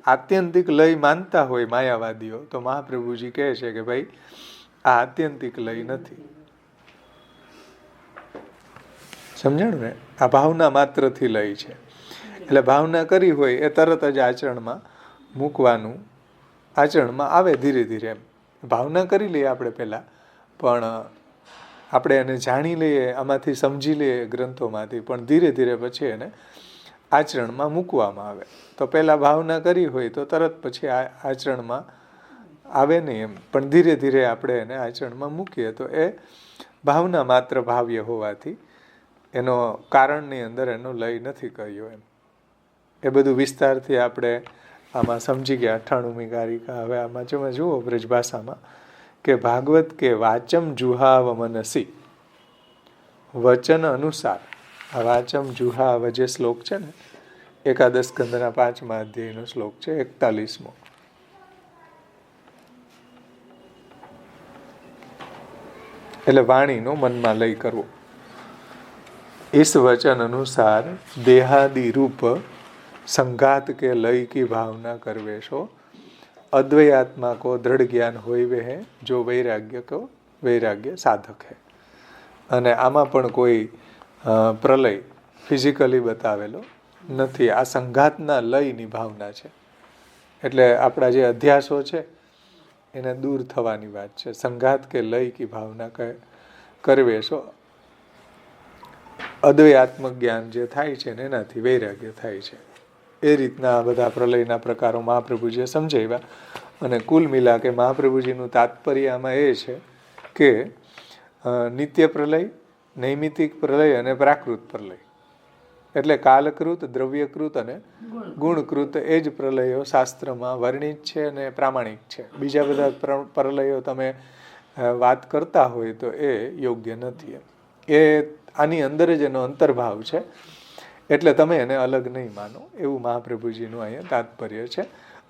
આત્યંતિક લય માનતા હોય માયાવાદીઓ, તો મહાપ્રભુજી કહે છે કે ભાઈ આ આત્યંતિક લય નથી. સમજાણું ને? આ ભાવના માત્રથી લય છે. એટલે ભાવના કરી હોય એ તરત જ આચરણમાં મૂકવાનું, આચરણમાં આવે ધીરે ધીરે. એમ ભાવના કરી લઈએ આપણે પહેલાં, પણ આપણે એને જાણી લઈએ, આમાંથી સમજી લઈએ ગ્રંથોમાંથી, પણ ધીરે ધીરે પછી એને આચરણમાં મૂકવામાં આવે. તો પહેલાં ભાવના કરી હોય તો તરત પછી આચરણમાં આવે નહીં એમ, પણ ધીરે ધીરે આપણે એને આચરણમાં મૂકીએ તો એ ભાવના માત્ર ભાવ્ય હોવાથી એનો કારણની અંદર એનો લય નથી કર્યો એમ. એ બધું વિસ્તારથી આપણે આમાં સમજી ગયા. 98મી કારિકા. હવે આમાં તમે જુઓ બ્રજભાષામાં કે ભાગવત કે વાચમ જુહાવ મનસી, વચન અનુસાર. આ વાચમ જુહાવ જે શ્લોક છે ને, એકાદશ સ્કંદના 5મા અધ્યાયનો શ્લોક છે 41મો. એટલે વાણીનો મનમાં લય કરવો. इस वचन अनुसार देहादि रूप संघात के लय की भावना करवेशो अद्वैयात्मा को दृढ़ ज्ञान होवे है जो वैराग्य साधक है. અને આમાં પણ કોઈ પ્રલય ફિઝિકલી બતાવેલો નથી. આ સંઘાતના લયની ભાવના છે. એટલે આપણા જે અધ્યાસો છે એને દૂર થવાની વાત છે. સંઘાત કે લય કી ભાવના કરવેશો, અદ્વૈયાત્મક જ્ઞાન જે થાય છે ને એનાથી વૈરાગ્ય થાય છે. એ રીતના બધા પ્રલયના પ્રકારો મહાપ્રભુજીએ સમજાવ્યા. અને કુલ મિલા કે મહાપ્રભુજીનું તાત્પર્ય આમાં એ છે કે નિત્ય પ્રલય, નૈમિતિક પ્રલય અને પ્રાકૃત પ્રલય. એટલે કાલકૃત, દ્રવ્યકૃત અને ગુણકૃત એ જ પ્રલયો શાસ્ત્રમાં વર્ણિત છે અને પ્રામાણિક છે. બીજા બધા પ્રલયો તમે વાત કરતા હોય તો એ યોગ્ય નથી. એ આની અંદર જ એનો અંતર્ભાવ છે, એટલે તમે એને અલગ નહીં માનો, એવું મહાપ્રભુજીનું અહીંયા તાત્પર્ય છે.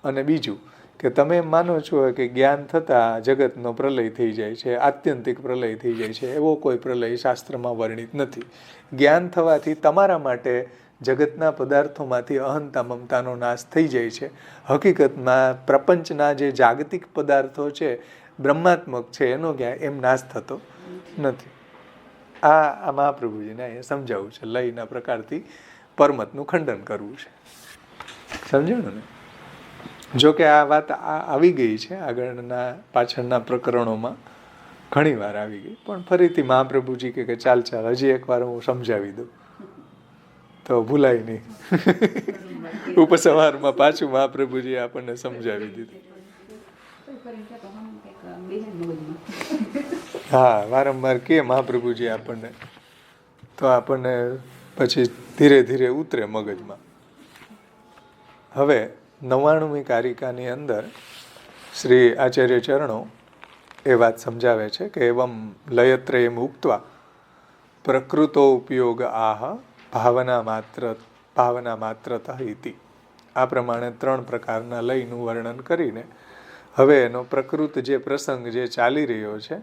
અને બીજું કે તમે એમ માનો છો કે જ્ઞાન થતાં જગતનો પ્રલય થઈ જાય છે, આત્યંતિક પ્રલય થઈ જાય છે, એવો કોઈ પ્રલય શાસ્ત્રમાં વર્ણિત નથી. જ્ઞાન થવાથી તમારા માટે જગતના પદાર્થોમાંથી અહંતા મમતાનો નાશ થઈ જાય છે. હકીકતમાં પ્રપંચના જે જાગતિક પદાર્થો છે, બ્રહ્માત્મક છે, એનો ક્યાંય એમ નાશ થતો નથી. આ મહાપ્રભુજીને અહીંયા સમજાવવું છે. લયના પ્રકારથી પરમતનું ખંડન કરવું છે. સમજાણું ને? જોકે આ વાત આવી ગઈ છે આગળના પાછળના પ્રકરણોમાં ઘણી વાર આવી ગઈ, પણ ફરીથી મહાપ્રભુજી કે ચાલ હજી એકવાર હું સમજાવી દઉં તો ભૂલાય નહીં. ઉપસંહારમાં પાછું મહાપ્રભુજી આપણને સમજાવી દીધું. હા, વારંવાર કે મહાપ્રભુજી આપણને, તો આપણને પછી ધીરે ધીરે ઉતરે મગજમાં. હવે 99મી કારિકાની અંદર શ્રી આચાર્ય ચરણો એ વાત સમજાવે છે કે એવમ લયત્રયમ ઉક્ત્વા પ્રકૃતો ઉપયોગ આહ ભાવના માત્રતઃ ઇતિ. આ પ્રમાણે 3 પ્રકારના લયનું વર્ણન કરીને હવે એનો પ્રકૃત જે પ્રસંગ જે ચાલી રહ્યો છે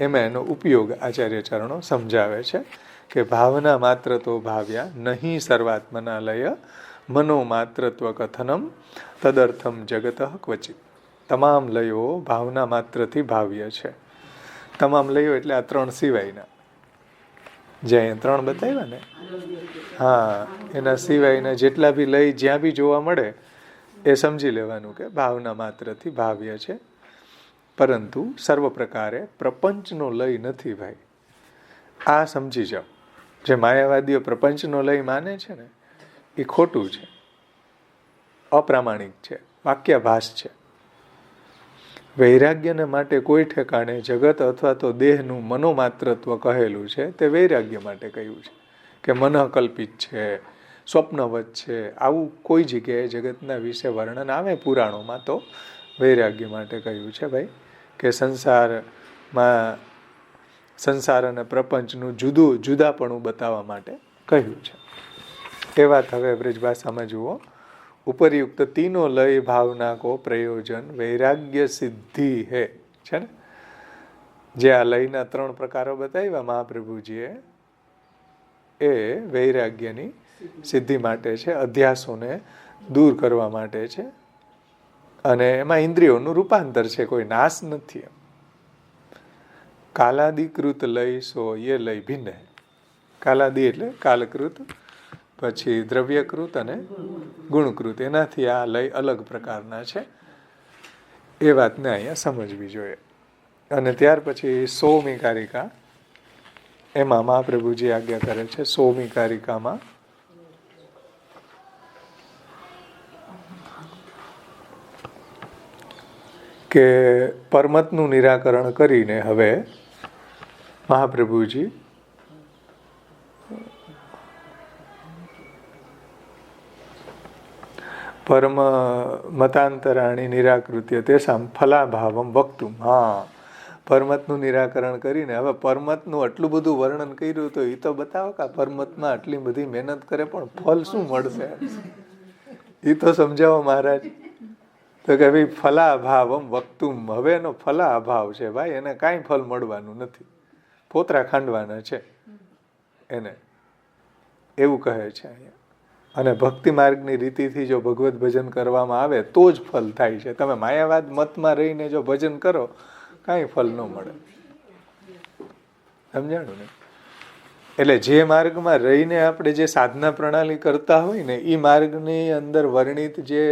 એમાં એનો ઉપયોગ આચાર્ય ચરણો સમજાવે છે કે ભાવના માત્ર તો ભાવ્યા નહીં સર્વાત્મના લય મનો માત્રત્વ કથનમ તદર્થમ જગત ક્વચિત. તમામ લયો ભાવના માત્રથી ભાવ્ય છે. તમામ લયો એટલે આ 3 સિવાયના, જે અહીંયા 3 બતાવ્યા ને, હા, એના સિવાયના જેટલા બી લય જ્યાં બી જોવા મળે એ સમજી લેવાનું કે ભાવના માત્રથી ભાવ્ય છે, પરંતુ સર્વ પ્રકારે પ્રપંચનો લય નથી ભાઈ. આ સમજી જાઓ. જે માયાવાદીઓ પ્રપંચનો લય માને છે ને એ ખોટું છે, અપ્રામાણિક છે, વાક્યાભાસ છે. વૈરાગ્યને માટે કોઈ ઠેકાણે જગત અથવા તો દેહનું મનોમાત્રત્વ કહેલું છે તે વૈરાગ્ય માટે કહ્યું છે કે મનઃકલ્પિત છે, સ્વપ્નવત છે. આવું કોઈ જગ્યાએ જગતના વિશે વર્ણન આવે પુરાણોમાં તો વૈરાગ્ય માટે કહ્યું છે ભાઈ, કે સંસાર અને પ્રપંચનું જુદાપણું બતાવવા માટે કહ્યું છે. એ વાત હવે બ્રજભાષામાં જુઓ. ઉપરયુક્ત તીનો લય ભાવના કો પ્રયોજન વૈરાગ્ય સિદ્ધિ હે, છે ને? જે આ લયના 3 પ્રકારો બતાવ્યા મહાપ્રભુજીએ એ વૈરાગ્યની સિદ્ધિ માટે છે, અધ્યાસોને દૂર કરવા માટે છે, અને એમાં ઇન્દ્રિયોનું રૂપાંતર છે, કોઈ નાશ નથી. એમ કાલાદિકૃત લય સો એ લય ભિન્ન. કાલાદિ એટલે કાલકૃત, પછી દ્રવ્યકૃત અને ગુણકૃત. એનાથી આ લય અલગ પ્રકારના છે. એ વાતને અહીંયા સમજવી જોઈએ. અને ત્યાર પછી 100મી કારિકા, એમાં મહાપ્રભુજી આજ્ઞા કરે છે 100મી કારિકામાં કે પરમતનું નિરાકરણ કરીને હવે મહાપ્રભુજી પરમ મતાંતરાણી નિરાકૃત્ય તેસામ ફલાભાવમ વક્તુમ. હા, પરમતનું નિરાકરણ કરીને હવે પરમતનું આટલું બધું વર્ણન કર્યું તો એ તો બતાવો કે પરમતમાં આટલી બધી મહેનત કરે પણ ફલ શું મળશે એ તો સમજાવો મહારાજ. તો કે ભાઈ ફલાભાવમ વક્તુમ, હવે એનો ફલાભાવ છે ભાઈ, એને કાંઈ ફલ મળવાનું નથી, પોતરા ખાંડવાના છે એને, એવું કહે છે અહીંયા. અને ભક્તિ માર્ગની રીતિથી જો ભગવત ભજન કરવામાં આવે તો જ ફલ થાય છે. તમે માયાવાદ મતમાં રહીને જો ભજન કરો કાંઈ ફલ ન મળે. સમજાણું ને? એટલે જે માર્ગમાં રહીને આપણે જે સાધના પ્રણાલી કરતા હોય ને એ માર્ગની અંદર વર્ણિત જે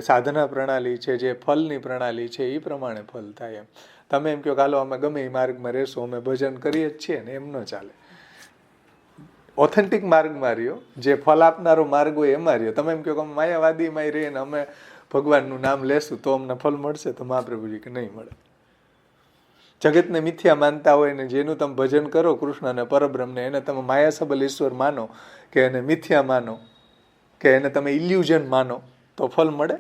સાધના પ્રણાલી છે, જે ફલની પ્રણાલી છે, એ પ્રમાણે ફલ થાય. એમ તમે એમ કહો કે હાલો અમે ગમે એ માર્ગમાં રહેશું, અમે ભજન કરીએ જ છીએ ને, એમ ન ચાલે. ઓથેન્ટિક માર્ગમાં રહ્યો, જે ફલ આપનારો માર્ગ હોય એમાં રહ્યો. તમે એમ કહો કે અમે માયાવાદીમાં રહીએ ને અમે ભગવાનનું નામ લેશું તો અમને ફલ મળશે, તો મહાપ્રભુજી કે નહીં મળે. જગતને મિથ્યા માનતા હોય ને જેનું તમે ભજન કરો કૃષ્ણને પરબ્રહ્મને, એને તમે માયાસબલ ઈશ્વર માનો કે એને મિથ્યા માનો કે એને તમે ઇલ્યુઝન માનો, તો ફલ મળે?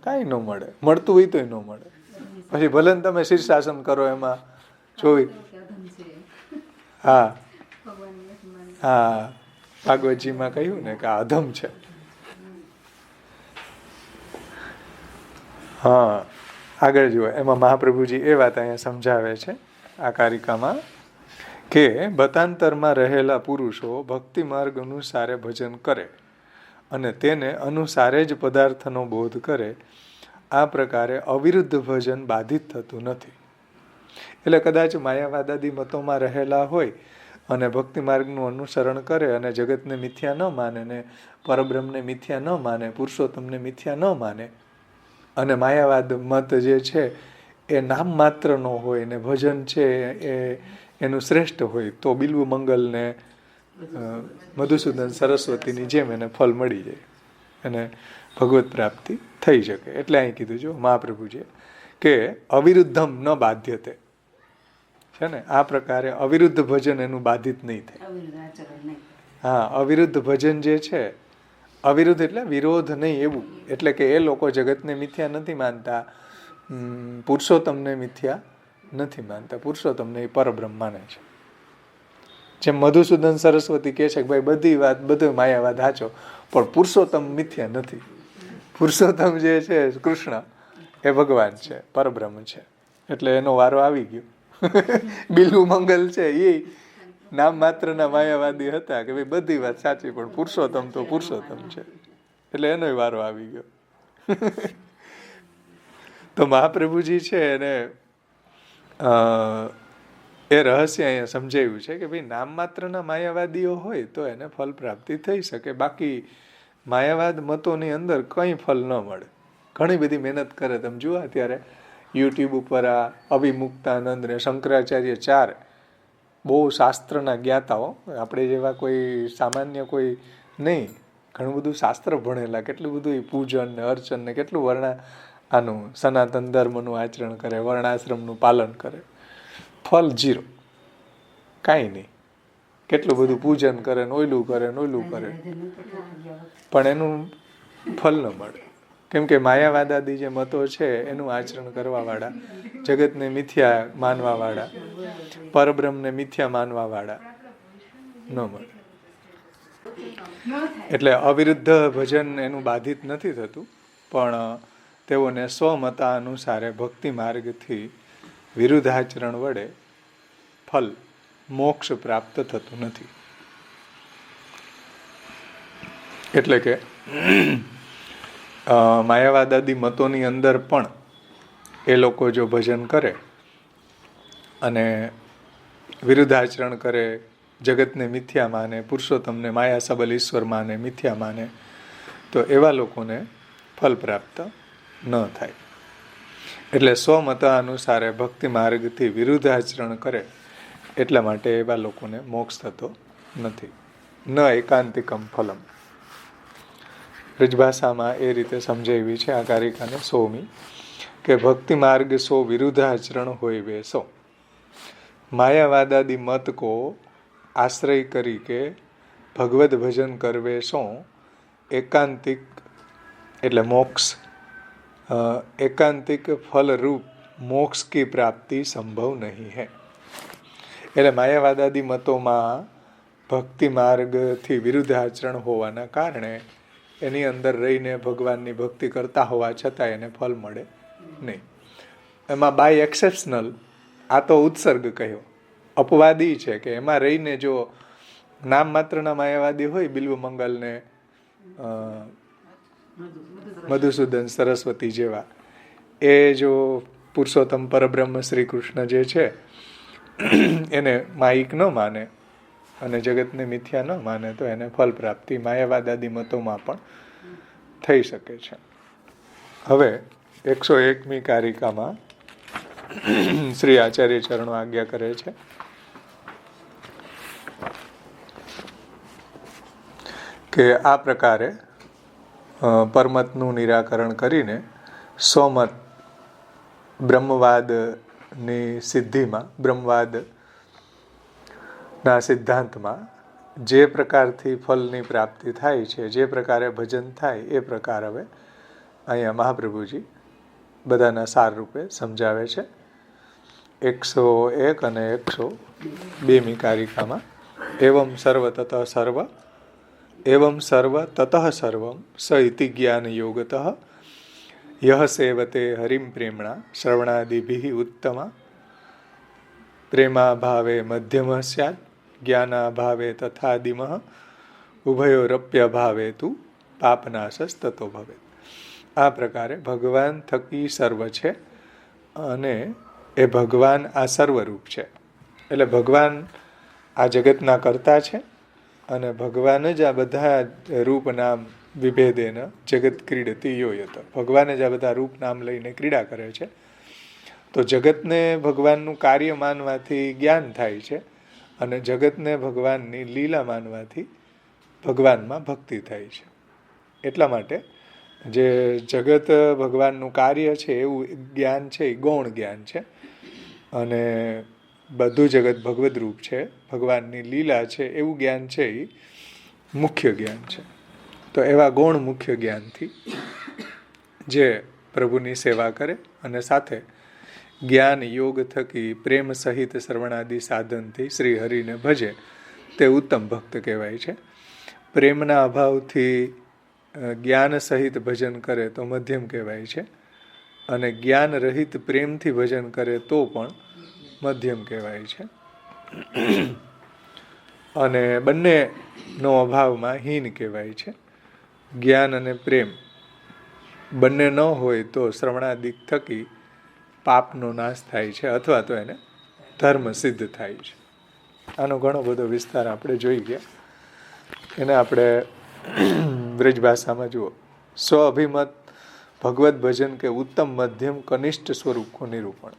કાંઈ ન મળે. મળતું હોય તોય ન મળે. પછી ભલે તમે શીર્ષાસન કરો એમાં જોઈ, હા હા, ભાગવતજીમાં કહ્યું ને કે આ અધમ છે. હા, આગળ જુઓ, એમાં મહાપ્રભુજી એ વાત અહીંયા સમજાવે છે આ કારિકામાં કે બતાંતરમાં રહેલા પુરુષો ભક્તિ માર્ગ અનુસારે ભજન કરે અને તેને અનુસારે જ પદાર્થનો બોધ કરે, આ પ્રકારે અવિરુદ્ધ ભજન બાધિત થતું નથી. એટલે કદાચ માયાવાદાદી મતોમાં રહેલા હોય અને ભક્તિ માર્ગનું અનુસરણ કરે અને જગતને મિથ્યા ન માને ને પરબ્રહ્મને મિથ્યા ન માને, પુરુષોત્તમને મિથ્યા ન માને, અને માયાવાદ મત જે છે એ નામ માત્રનો હોય ને ભજન છે એ એનું શ્રેષ્ઠ હોય, તો બિલ્વ મંગલને મધુસૂદન સરસ્વતીની જેમ એને ફળ મળી જાય અને ભગવત પ્રાપ્તિ થઈ શકે. એટલે અહીં કીધું જો મહાપ્રભુજીએ કે અવિરુદ્ધમ ન બાધ્યતે છે ને, આ પ્રકારે અવિરુદ્ધ ભજન એનું બાધિત નહીં થાય. હા, અવિરુદ્ધ ભજન જે છે, અવિરુદ્ધ એટલે વિરોધ નહીં એવું, એટલે કે એ લોકો જગતને મિથ્યા નથી માનતા, પુરુષોત્તમને મિથ્યા નથી માનતા, પુરુષોત્તમને એ પરબ્રહ્મ માને છે. જેમ મધુસૂદન સરસ્વતી કહે છે કે ભાઈ બધી વાત, બધો માયાવાદ સાચો, પણ પુરુષોત્તમ મિથ્યા નથી. પુરુષોત્તમ જે છે કૃષ્ણ એ ભગવાન છે, પરબ્રહ્મ છે. એટલે એનો વારો આવી ગયો. બિલ્વ મંગલ છે એ નામ માત્રના માયાવાદી હતા કે ભાઈ બધી વાત સાચી પણ પુરુષોત્તમ તો પુરુષોત્તમ છે. એટલે એનો વારો આવી ગયો. તો મહાપ્રભુજી છે એને એ રહસ્ય અહીંયા સમજાવ્યું છે કે ભાઈ નામ માત્રના માયાવાદીઓ હોય તો એને ફલ પ્રાપ્તિ થઈ શકે, બાકી માયાવાદ મતોની અંદર કંઈ ફલ ન મળે. ઘણી બધી મહેનત કરે. તમે જુઓ અત્યારે યુટ્યુબ ઉપર આ અવિમુક્તાનંદ ને શંકરાચાર્ય 4 બહુ શાસ્ત્રના જ્ઞાતાઓ, આપણે જેવા કોઈ સામાન્ય કોઈ નહીં, ઘણું બધું શાસ્ત્ર ભણેલા, કેટલું બધું પૂજન ને અર્ચન ને કેટલું આનું સનાતન ધર્મનું આચરણ કરે, વર્ણાશ્રમનું પાલન કરે, ફલ 0, કાંઈ નહીં. કેટલું બધું પૂજન કરે ને ઓયલું કરે ને ઓયલું કરે, પણ એનું ફલ ન મળે. કેમ કે માયાવાદાદી જે મતો છે એનું આચરણ કરવાવાળા, જગતને મિથ્યા માનવાવાળા, પરબ્રહ્મને મિથ્યા માનવાવાળા ન મળે. એટલે અવિરુદ્ધ ભજન એનું બાધિત નથી થતું, પણ તેઓને સ્વમતાનુસારે ભક્તિ માર્ગથી વિરુદ્ધાચરણ વડે ફલ મોક્ષ પ્રાપ્ત થતું નથી. એટલે કે માયાવાદાદી મતોની અંદર પણ એ લોકો જો ભજન કરે અને વિરુદ્ધાચરણ કરે, જગતને મિથ્યા માને, પુરુષોત્તમને માયા સબલ ઈશ્વર માને, મિથ્યા માને, તો એવા લોકોને ફલ પ્રાપ્ત ન થાય. એટલે સ્વમત અનુસારે ભક્તિ માર્ગથી વિરુદ્ધાચરણ કરે એટલા માટે એવા લોકોને મોક્ષ થતો નથી. ન એકાંતિકમ ફલમ. બ્રજભાષામાં એ રીતે સમજાવી છે આ કારિકાને 100મી કે ભક્તિ માર્ગ સો વિરુદ્ધાચરણ હોય વે સો માયાવાદાદી મત કો આશ્રય કરી કે ભગવદ ભજન કરવે સો એકાંતિક એટલે મોક્ષ, એકાંતિક ફલ રૂપ મોક્ષ की प्राप्ति संभव नहीं है. એટલે માયાવાદાદી મતોમાં ભક્તિ માર્ગથી વિરુદ્ધ આચરણ હોવાના કારણે એની અંદર રહીને ભગવાનની ભક્તિ કરતા હોવા છતાં એને ફલ મળે નહીં. એમાં બાય એક્સેપ્શનલ, આ તો ઉત્સર્ગ કહ્યો, અપવાદી છે કે એમાં રહીને જો નામ માત્રના માયાવાદી હોય, બિલ્વ મંગલ ને મધુસૂદન સરસ્વતી જેવા, એ જો પુરુષોત્તમ પરબ્રહ્મ શ્રી કૃષ્ણ જે છે એને માયિક ન માને અને જગતને મિથ્યા ન માને તો એને ફલ પ્રાપ્તિ માયાવાદાદી મતોમાં પણ થઈ શકે છે. હવે 101મી કારિકામાં શ્રી આચાર્ય ચરણો આજ્ઞા કરે છે કે આ પ્રકારે પરમતનું નિરાકરણ કરીને સ્વમત બ્રહ્મવાદની સિદ્ધિમાં, બ્રહ્મવાદના સિદ્ધાંતમાં જે પ્રકારથી ફલની પ્રાપ્તિ થાય છે, જે પ્રકારે ભજન થાય, એ પ્રકાર હવે અહીંયા મહાપ્રભુજી બધાના સાર રૂપે સમજાવે છે. 101 અને 102મી કારિકામાં એવં સર્વ તતઃ સર્વ એવં સર્વ તતઃ સર્વમ સ ઇતિ જ્ઞાન યોગતઃ યહ સેવતે હરિમ પ્રેમણા શ્રવણાદિભિઃ ઉત્તમા પ્રેમાભાવે મધ્યમ સ્યાદ જ્ઞાનાભાવે તથાદિમઃ ઉભયોરપ્યભાવે તુ પાપનાશસ તતો ભવે. આ પ્રકારે ભગવાન થકી સર્વ છે અને એ ભગવાન આ સર્વરૂપ છે. એટલે ભગવાન આ જગતના કર્તા છે અને ભગવાન જ આ બધા રૂપ નામ વિભેદેન જગત ક્રીડતી યોયત. ભગવાન જ આ બધા રૂપ નામ લઈને ક્રીડા કરે છે. તો જગતને ભગવાનનું કાર્ય માનવાથી જ્ઞાન થાય છે અને જગતને ભગવાનની લીલા માનવાથી ભગવાનમાં ભક્તિ થાય છે. એટલા માટે જે જગત ભગવાનનું કાર્ય છે એવું જ્ઞાન છે એ ગૌણ જ્ઞાન છે અને બધું જગત ભગવદ રૂપ છે, ભગવાનની લીલા છે એવું જ્ઞાન છે એ મુખ્ય જ્ઞાન છે. તો એવા ગૌણ મુખ્ય જ્ઞાનથી જે પ્રભુની સેવા કરે અને સાથે જ્ઞાન યોગ થકી પ્રેમ સહિત શ્રવણાદિ સાધનથી શ્રી હરિને ભજે તે ઉત્તમ ભક્ત કહેવાય છે. પ્રેમના અભાવથી જ્ઞાન સહિત ભજન કરે તો મધ્યમ કહેવાય છે અને જ્ઞાન રહિત પ્રેમથી ભજન કરે તો પણ મધ્યમ કહેવાય છે. અને બંનેનો અભાવમાં હીન કહેવાય છે. જ્ઞાન અને પ્રેમ બંને ન હોય તો શ્રવણાદિક થકી પાપનો નાશ થાય છે અથવા તો એને ધર્મ સિદ્ધ થાય છે. આનો ઘણો બધો વિસ્તાર આપણે જોઈ ગયા. એને આપણે બ્રજ ભાષામાં જુઓ. સ્વ અભિમત ભગવત ભજન કે ઉત્તમ મધ્યમ કનિષ્ઠ સ્વરૂપનું નિરૂપણ.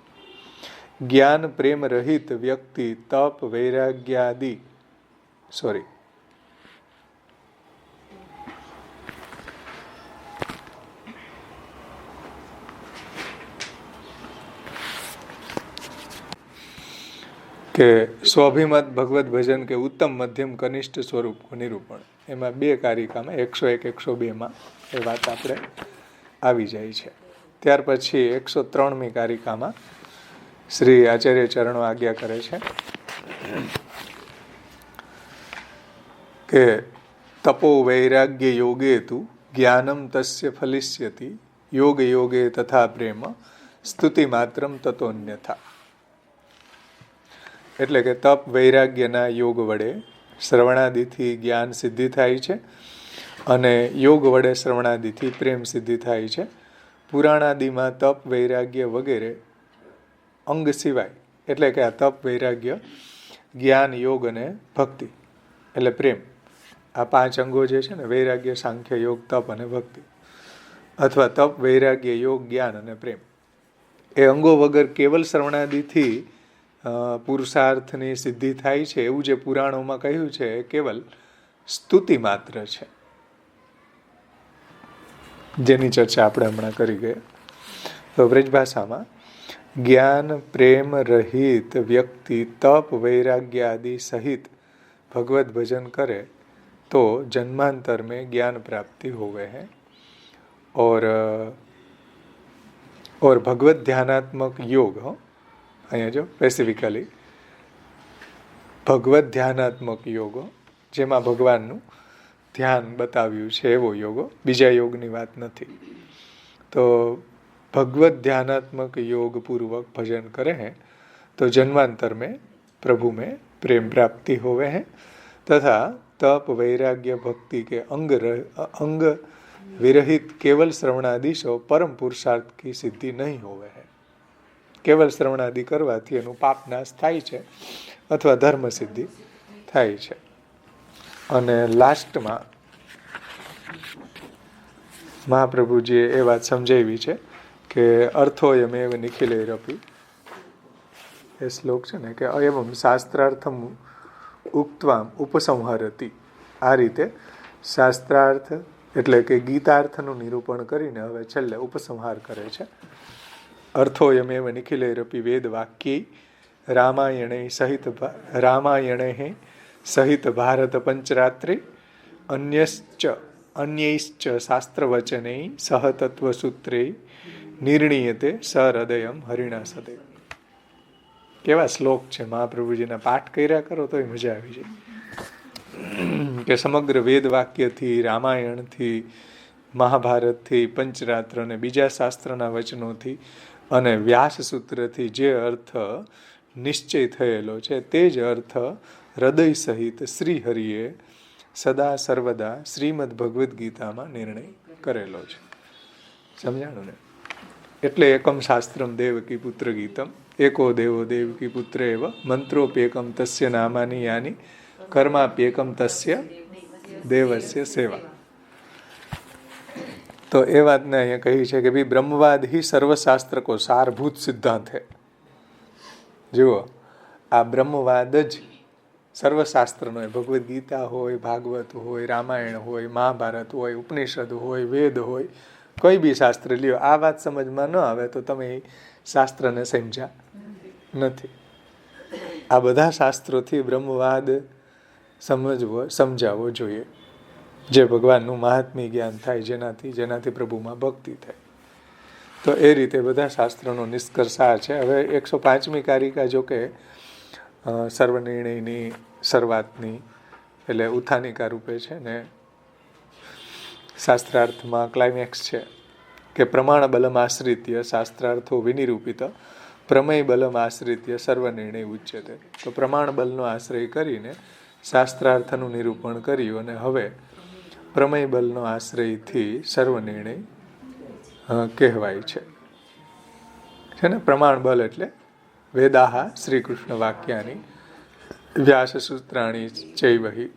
જ્ઞાન પ્રેમ રહિત વ્યક્તિ તપ વૈરાગ્યાદિ કે સ્વાભિમત ભગવત ભજન કે ઉત્તમ મધ્યમ કનિષ્ઠ સ્વરૂપનું નિરૂપણ. એમાં 2 કારિકામાં 101 102માં એ વાત આપણે આવી જાય છે. ત્યાર પછી 103મી કારિકામાં શ્રી આચાર્ય ચરણો આજ્ઞા કરે છે કે તપો વૈરાગ્ય યોગે તુ જ્ઞાનમ તસ્ય ફલિષ્યતિ યોગ યોગે તથા પ્રેમ સ્તુતિ માત્રમ તતોન્યથા. એટલે કે તપ વૈરાગ્યના યોગ વડે શ્રવણાદિથી જ્ઞાન સિદ્ધિ થાય છે અને યોગ વડે શ્રવણાદિથી પ્રેમ સિદ્ધિ થાય છે. પુરાણાદિમાં તપ વૈરાગ્ય વગેરે અંગ સિવાય, એટલે કે આ તપ વૈરાગ્ય જ્ઞાન યોગ અને ભક્તિ એટલે પ્રેમ, આ 5 અંગો જે છે ને વૈરાગ્ય સાંખ્ય યોગ તપ અને ભક્તિ, અથવા તપ વૈરાગ્ય યોગ જ્ઞાન અને પ્રેમ, એ અંગો વગર કેવલ શ્રવણાદિથી પુરુષાર્થની સિદ્ધિ થાય છે એવું જે પુરાણોમાં કહ્યું છે એ કેવલ સ્તુતિ માત્ર છે, જેની ચર્ચા આપણે હમણાં કરી ગયા. તો બ્રજભાષામાં જ્ઞાન પ્રેમ રહિત વ્યક્તિ તપ વૈરાગ્ય આદि સહિત भगवत भजन करे तो जन्मांतर में ज्ञान प्राप्ति होवे है और भगवत ध्यानात्मक योग अँ जो स्पेसिफिकली भगवत ध्यानात्मक योग जेमा भगवानનું ધ્યાન બતાવ્યું છે એવો યોગો, બીજા યોગની વાત નથી. તો भगवत ध्यानात्मक योग पूर्वक भजन करे हैं तो जन्मांतर में प्रभु में प्रेम प्राप्ति होवे हैं तथा तप वैराग्य भक्ति के अंग विरहित केवल श्रवणादिशो परम पुरुषार्थ की सिद्धि नहीं होवे है. केवल श्रवणादि करवाथी एनु पाप नाश थाय छे अथवा धर्म सिद्धि थाय छे. અને લાસ્ટમાં મહાપ્રભુજીએ એ વાત સમજાવી છે કે અર્થોયમેવ નિખિલૈરપી, એ શ્લોક છે ને કે અયમ શાસ્ત્રાર્થમ ઉક્ત્વામ ઉપસંહરતી. આ રીતે શાસ્ત્રાર્થ એટલે કે ગીતાર્થનું નિરૂપણ કરીને હવે છેલ્લે ઉપસંહાર કરે છે. અર્થોયમેવ નિખિલૈરપી વેદ વાક્યૈ રામાયણે સહિત ભારત પંચરાત્રે અન્યૈશ્ચ શાસ્ત્રવચનૈ સહતત્વસૂત્રૈ નિર્ણીયતે સહૃદયમ હરિણા સદૈવ. કેવા શ્લોક છે, મહાપ્રભુજીના પાઠ કર્યા કરો તોય મજા આવી જાય. કે સમગ્ર વેદ વાક્યથી, રામાયણથી, મહાભારતથી, પંચરાત્ર અને બીજા શાસ્ત્રના વચનોથી અને વ્યાસ સૂત્રથી જે અર્થ નિશ્ચય થયેલો છે તે જ અર્થ હૃદય સહિત શ્રી હરિએ સદા સર્વદા શ્રીમદ ભગવદ્ ગીતામાં નિર્ણય કરેલો છે. સમજાણું ને? એટલે એકમ શાસ્ત્રમ દેવકી પુત્ર ગીતમ, એકો દેવો દેવકી પુત્ર એવ, મંત્રોપ્યેકમ તસ્ય નામાની યાની, કર્માપ્યેકમ તસ્ય દેવસ્ય સેવા. તો એ વાતને અહીંયા કહી છે કે ભાઈ બ્રહ્મવાદ ही સર્વશાસ્ત્ર કો સારભૂત સિદ્ધાંત है. જુઓ, આ બ્રહ્મવાદ જ સર્વશાસ્ત્રનો હોય. ભગવદ્ ગીતા હોય, ભાગવત હોય, રામાયણ હોય, મહાભારત હોય, ઉપનિષદ હોય, વેદ હોય, કોઈ બી શાસ્ત્ર લ્યો, આ વાત સમજમાં ન આવે તો તમે શાસ્ત્રને સમજ્યા નથી. આ બધા શાસ્ત્રોથી બ્રહ્મવાદ સમજાવવો જોઈએ, જે ભગવાનનું મહાત્મ્ય જ્ઞાન થાય, જેનાથી પ્રભુમાં ભક્તિ થાય. તો એ રીતે બધા શાસ્ત્રોનો નિષ્કર્ષ આ છે. હવે 105મી કારિકા જો કે સર્વનિર્ણયની શરૂઆતની એટલે ઉત્થાનિકા રૂપે છે ને શાસ્ત્રાર્થમાં ક્લાઇમેક્સ છે કે પ્રમાણ બલમ આશ્રિત્ય શાસ્ત્રાર્થો વિનિરૂપિત પ્રમેય બલમ આશ્રિત્ય સર્વનિર્ણય ઉચ્યતે. તો પ્રમાણ બલનો આશ્રય કરીને શાસ્ત્રાર્થનું નિરૂપણ કર્યું અને હવે પ્રમેય બલનો આશ્રયથી સર્વનિર્ણય કહેવાય છે ને. પ્રમાણ બલ એટલે વેદાહા શ્રી કૃષ્ણ વાક્યાની વ્યાસ સૂત્રાણી ચૈવહી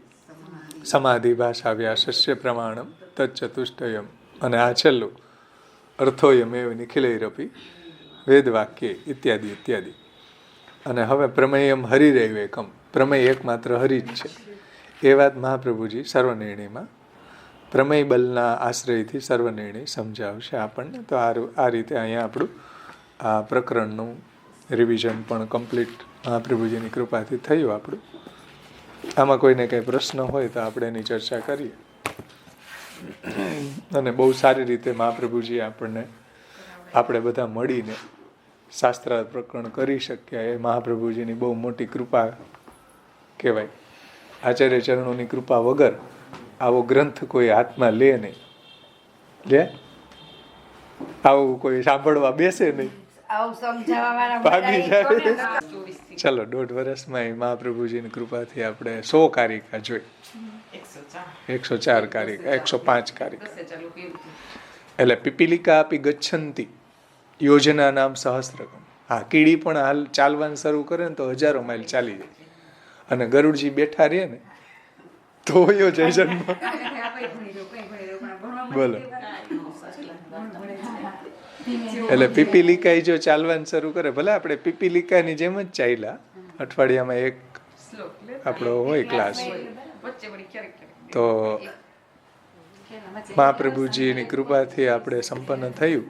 સમાધિ ભાષા વ્યાસસ્ય પ્રમાણમ તચ્ચતુષ્ટયમ. અને આ છેલ્લું અર્થોયમેવ નિખિલૈરપી વેદવાક્ય ઇત્યાદિ ઇત્યાદિ. અને હવે પ્રમેયમ હરિરેવેકમ, પ્રમેય એકમાત્ર હરિ જ છે. એ વાત મહાપ્રભુજી સર્વનિર્ણયમાં પ્રમેય બલના આશ્રયથી સર્વનિર્ણય સમજાવશે આપણને. તો આ રીતે અહીંયા આપણું આ પ્રકરણનું રિવિઝન પણ કમ્પ્લીટ મહાપ્રભુજીની કૃપાથી થયું આપણું. આમાં કોઈને કંઈ પ્રશ્ન હોય તો આપણે એની ચર્ચા કરીએ. અને બહુ સારી રીતે મહાપ્રભુજી આપણે બધા મળીને શાસ્ત્રાર્થ પ્રકરણ કરી શક્યા એ મહાપ્રભુજીની બહુ મોટી કૃપા કહેવાય. આચાર્ય ચરણોની કૃપા વગર આવો ગ્રંથ કોઈ હાથમાં લે નહીં, લે આવું કોઈ સાંભળવા બેસે નહીં, ભાગી જાય. ચલો 1.5 વર્ષમાં મહાપ્રભુજીની કૃપાથી આપણે 100 કારિકા જોઈ, 104 કારિકા, 105 કારિકા. એટલે પીપીલિકા આપી ગચ્છંતી યોજના નામ સહસ્રકમ. હા, કીડી પણ હાલ ચાલવાનું શરૂ કરે ને તો 1000 માઇલ ચાલી જાય. અને ગરુડજી બેઠા રહે ને તો જય જન્મ. બોલો. એટલે પીપીલિકા જો ચાલવાનું શરૂ કરે, ભલે આપણે પીપીલિકાની જેમ જ ચાલ્યા, અઠવાડિયામાં એક આપણો હોય ક્લાસ, તો મહાપ્રભુજીની કૃપાથી આપણે સંપન્ન થયું.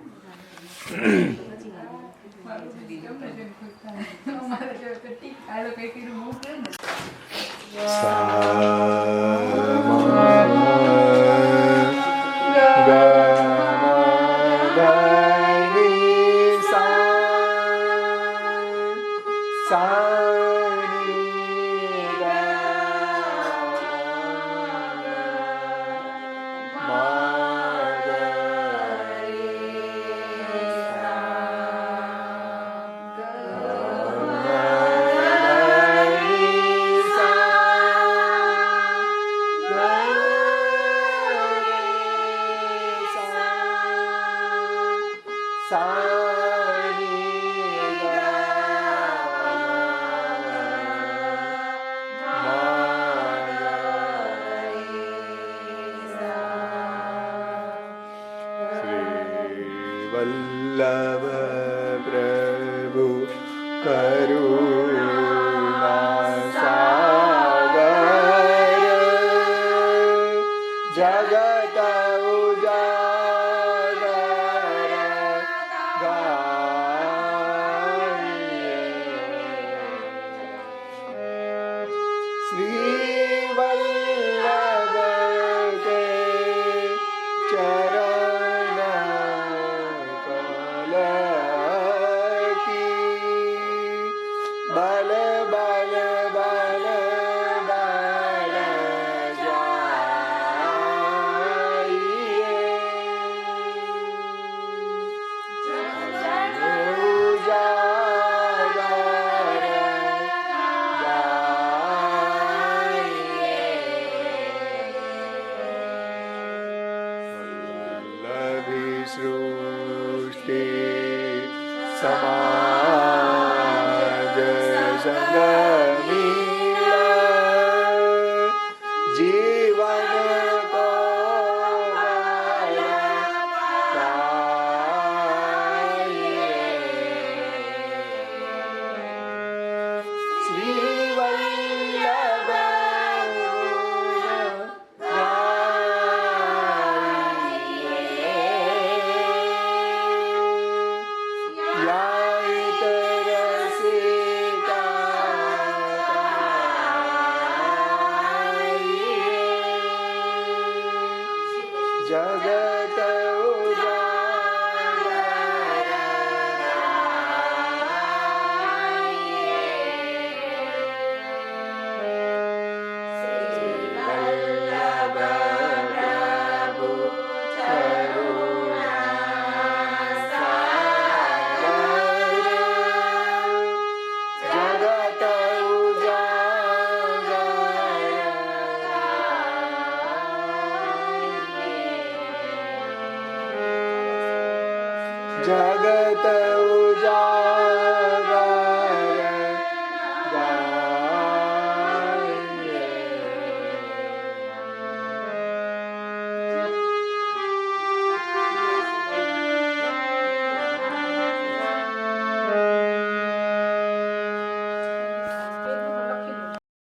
જગત ઉજાગર